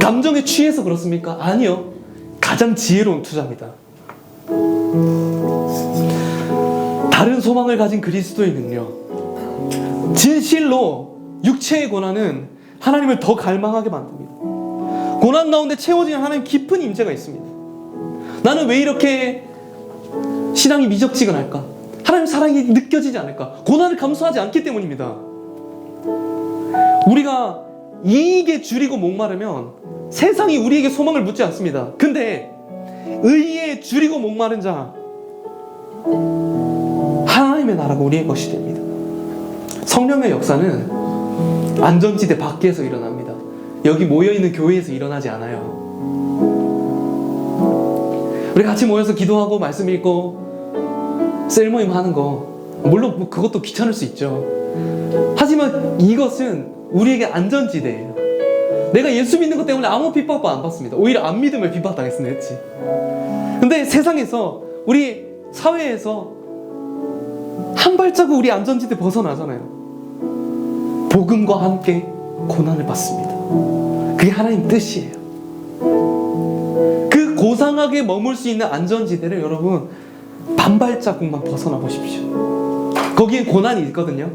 감정에 취해서 그렇습니까? 아니요. 가장 지혜로운 투자입니다. 다른 소망을 가진 그리스도인은요, 진실로 육체의 고난은 하나님을 더 갈망하게 만듭니다. 고난 가운데 채워지는 하나님 깊은 임재가 있습니다. 나는 왜 이렇게 신앙이 미적지근할까? 하나님 사랑이 느껴지지 않을까? 고난을 감수하지 않기 때문입니다. 우리가 이익에 줄이고 목마르면 세상이 우리에게 소망을 묻지 않습니다. 근데 의에 줄이고 목마른 자, 하나님의 나라가 우리의 것이 됩니다. 성령의 역사는 안전지대 밖에서 일어납니다. 여기 모여있는 교회에서 일어나지 않아요. 우리 같이 모여서 기도하고 말씀 읽고 셀모임 하는 거, 물론 그것도 귀찮을 수 있죠. 하지만 이것은 우리에게 안전지대예요. 내가 예수 믿는 것 때문에 아무 핍박도 안 받습니다. 오히려 안 믿으면 핍박당했으면 했지. 근데 세상에서, 우리 사회에서 한 발자국 우리 안전지대 벗어나잖아요. 복음과 함께 고난을 받습니다. 그게 하나님 뜻이에요. 그 고상하게 머물 수 있는 안전지대를 여러분 반발자국만 벗어나 보십시오. 거기에 고난이 있거든요.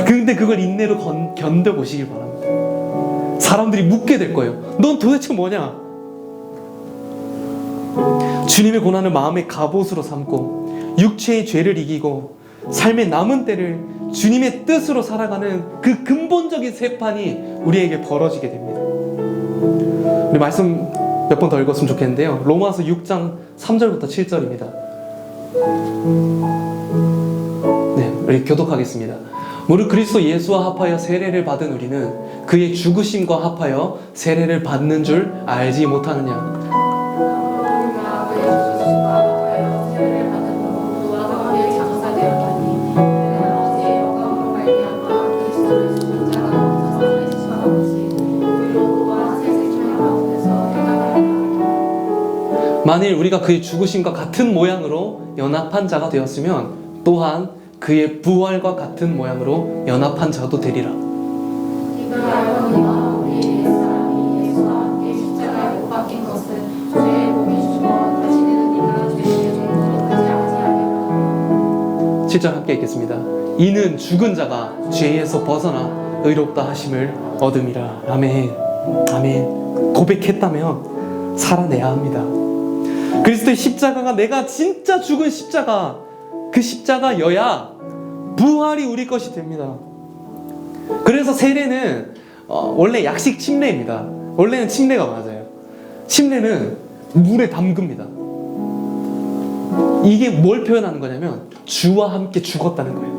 근데 그걸 인내로 견뎌보시길 바랍니다. 사람들이 묻게 될 거예요. 넌 도대체 뭐냐? 주님의 고난을 마음의 갑옷으로 삼고 육체의 죄를 이기고 삶의 남은 때를 주님의 뜻으로 살아가는 그 근본적인 세판이 우리에게 벌어지게 됩니다. 우리 말씀 몇 번 더 읽었으면 좋겠는데요. 로마서 6장 3절부터 7절입니다. 네, 우리 교독하겠습니다. 무릇 그리스도 예수와 합하여 세례를 받은 우리는 그의 죽으심과 합하여 세례를 받는 줄 알지 못하느냐? 만일 우리가 그의 죽으심과 같은 모양으로 연합한 자가 되었으면 또한 그의 부활과 같은 모양으로 연합한 자도 되리라. 이걸 알거니와 우리 옛사람이 예수와 함께 십자가에 못 박힌 것은 죄의 몸이 죽어 다시 되느니라. 죄의 종으로 가지 아니하리라. 7절 함께 읽겠습니다. 이는 죽은 자가 죄에서 벗어나 의롭다 하심을 얻음이라. 아멘. 아멘. 고백했다면 살아내야 합니다. 그리스도의 십자가가 내가 진짜 죽은 십자가, 그 십자가여야 부활이 우리 것이 됩니다. 그래서 세례는 원래 약식 침례입니다. 원래는 침례가 맞아요. 침례는 물에 담급니다. 이게 뭘 표현하는 거냐면 주와 함께 죽었다는 거예요.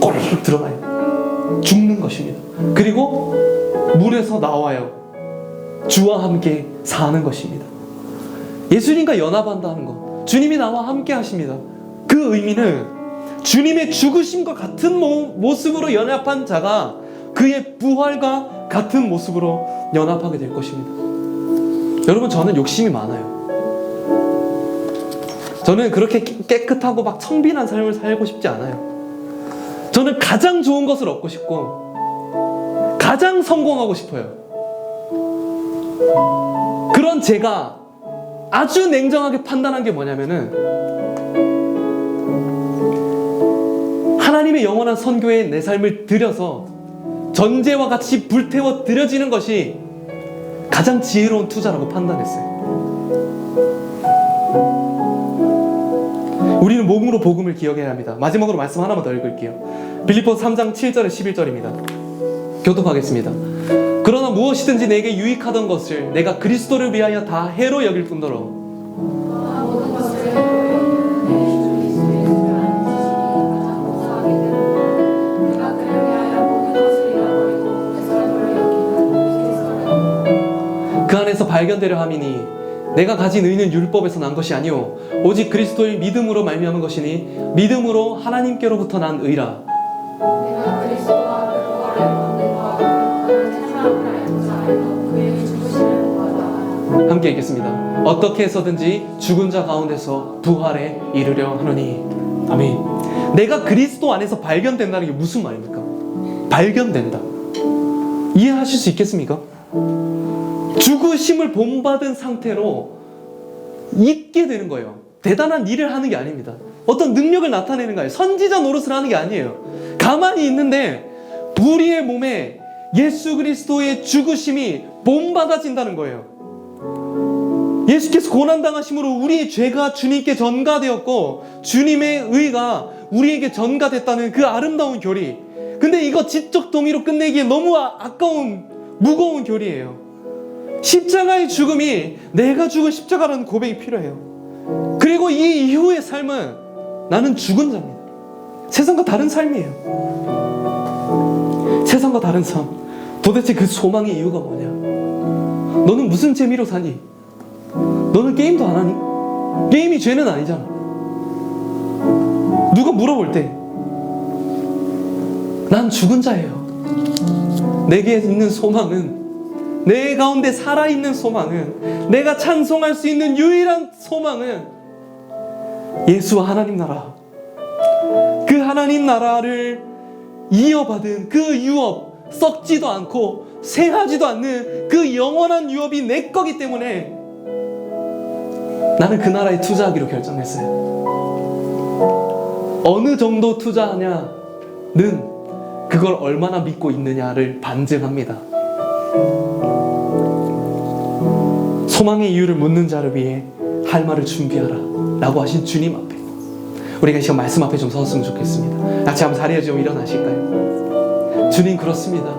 꼬르륵 들어가요. 죽는 것입니다. 그리고 물에서 나와요. 주와 함께 사는 것입니다. 예수님과 연합한다는 것, 주님이 나와 함께 하십니다. 그 의미는 주님의 죽으심과 같은 모습으로 연합한 자가 그의 부활과 같은 모습으로 연합하게 될 것입니다. 여러분, 저는 욕심이 많아요. 저는 그렇게 깨끗하고 막 청빈한 삶을 살고 싶지 않아요. 저는 가장 좋은 것을 얻고 싶고 가장 성공하고 싶어요. 그런 제가 아주 냉정하게 판단한 게 뭐냐면은, 하나님의 영원한 선교에 내 삶을 들여서 전제와 같이 불태워 드려지는 것이 가장 지혜로운 투자라고 판단했어요. 우리는 몸으로 복음을 기억해야 합니다. 마지막으로 말씀 하나만 더 읽을게요. 빌립보서 3장 7절에 11절입니다. 교독하겠습니다. 그러나 무엇이든지 내게 유익하던 것을 내가 그리스도를 위하여 다 해로 여길 뿐더러 모든 것을 내 주 그리스도의 가장 감사하게 되고 내가 그를 위하여 모든 것을 잃어버리고 내 삶을 여기는 그리스도를 그 안에서 발견되려 함이니 내가 가진 의는 율법에서 난 것이 아니오 오직 그리스도의 믿음으로 말미암은 것이니 믿음으로 하나님께로부터 난 의라. 내가 그리스도와 그 부활을 얻는 것 하나님의 사랑을 알고자 하여 그의 죽으심을 구하라. 함께 읽겠습니다. 어떻게 해서든지 죽은 자 가운데서 부활에 이르려 하노니. 아멘. 내가 그리스도 안에서 발견된다는 게 무슨 말입니까? 발견된다. 이해하실 수 있겠습니까? 죽으심을 본받은 상태로 있게 되는 거예요. 대단한 일을 하는 게 아닙니다. 어떤 능력을 나타내는 거예요. 선지자 노릇을 하는 게 아니에요. 가만히 있는데 우리의 몸에 예수 그리스도의 죽으심이 본받아진다는 거예요. 예수께서 고난당하심으로 우리의 죄가 주님께 전가되었고 주님의 의가 우리에게 전가됐다는 그 아름다운 교리. 근데 이거 지적 동의로 끝내기에 너무 아까운 무거운 교리예요. 십자가의 죽음이 내가 죽은 십자가라는 고백이 필요해요. 그리고 이 이후의 삶은 나는 죽은 자입니다. 세상과 다른 삶이에요. 세상과 다른 삶. 도대체 그 소망의 이유가 뭐냐? 너는 무슨 재미로 사니? 너는 게임도 안 하니? 게임이 죄는 아니잖아. 누가 물어볼 때 난 죽은 자예요. 내게 있는 소망은, 내 가운데 살아있는 소망은, 내가 찬송할 수 있는 유일한 소망은 예수와 하나님 나라. 그 하나님 나라를 이어받은 그 유업, 썩지도 않고 새하지도 않는 그 영원한 유업이 내 거기 때문에 나는 그 나라에 투자하기로 결정했어요. 어느 정도 투자하냐는 그걸 얼마나 믿고 있느냐를 반증합니다. 소망의 이유를 묻는 자를 위해 할 말을 준비하라 라고 하신 주님 앞에 우리가 이 시간 말씀 앞에 좀 섰으면 좋겠습니다. 같이 한번 자리에 좀 일어나실까요? 주님, 그렇습니다.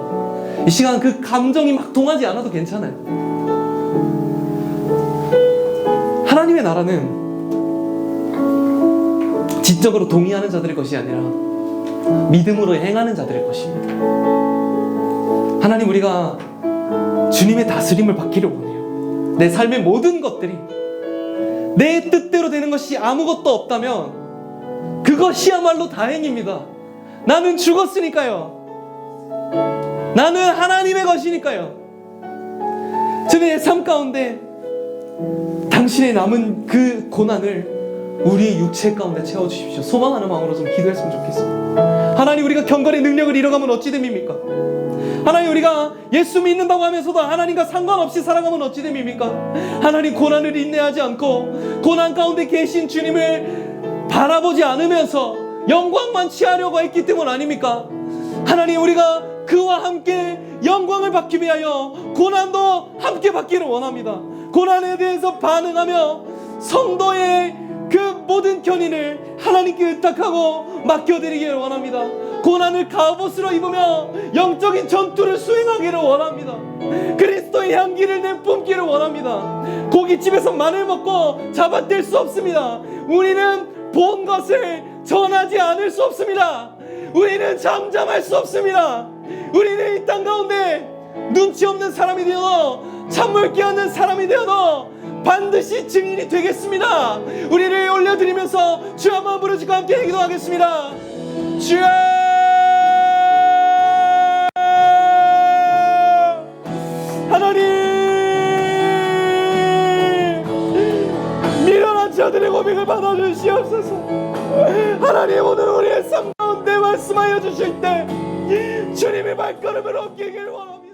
이 시간 그 감정이 막 동하지 않아도 괜찮아요. 하나님의 나라는 지적으로 동의하는 자들의 것이 아니라 믿음으로 행하는 자들의 것입니다. 하나님, 우리가 주님의 다스림을 받기를 원해요. 내 삶의 모든 것들이 내 뜻대로 되는 것이 아무것도 없다면 그것이야말로 다행입니다. 나는 죽었으니까요. 나는 하나님의 것이니까요. 주님의 삶 가운데 당신의 남은 그 고난을 우리의 육체 가운데 채워주십시오. 소망하는 마음으로 좀 기도했으면 좋겠습니다. 하나님, 우리가 경건의 능력을 잃어가면 어찌 됩니까? 하나님, 우리가 예수 믿는다고 하면서도 하나님과 상관없이 살아가면 어찌 됩니까? 하나님, 고난을 인내하지 않고 고난 가운데 계신 주님을 바라보지 않으면서 영광만 취하려고 했기 때문 아닙니까? 하나님, 우리가 그와 함께 영광을 받기 위하여 고난도 함께 받기를 원합니다. 고난에 대해서 반응하며 성도의 그 모든 견인을 하나님께 의탁하고 맡겨드리기를 원합니다. 고난을 갑옷으로 입으며 영적인 전투를 수행하기를 원합니다. 그리스도의 향기를 내뿜기를 원합니다. 고깃집에서 마늘 먹고 잡아뗄 수 없습니다. 우리는 본 것을 전하지 않을 수 없습니다. 우리는 잠잠할 수 없습니다. 우리는 이 땅 가운데 눈치 없는 사람이 되어도 찬물 끼얹는 사람이 되어도 반드시 증인이 되겠습니다. 우리를 올려드리면서 주 한번 부르짖고 함께 기도하겠습니다. 주여, 하나님, 자들의 고백을 받아주시옵소서. 하나님, 오늘 우리의 삶 가운데 말씀하여 주실 때 주님의 발걸음을 옮기길 원합니다.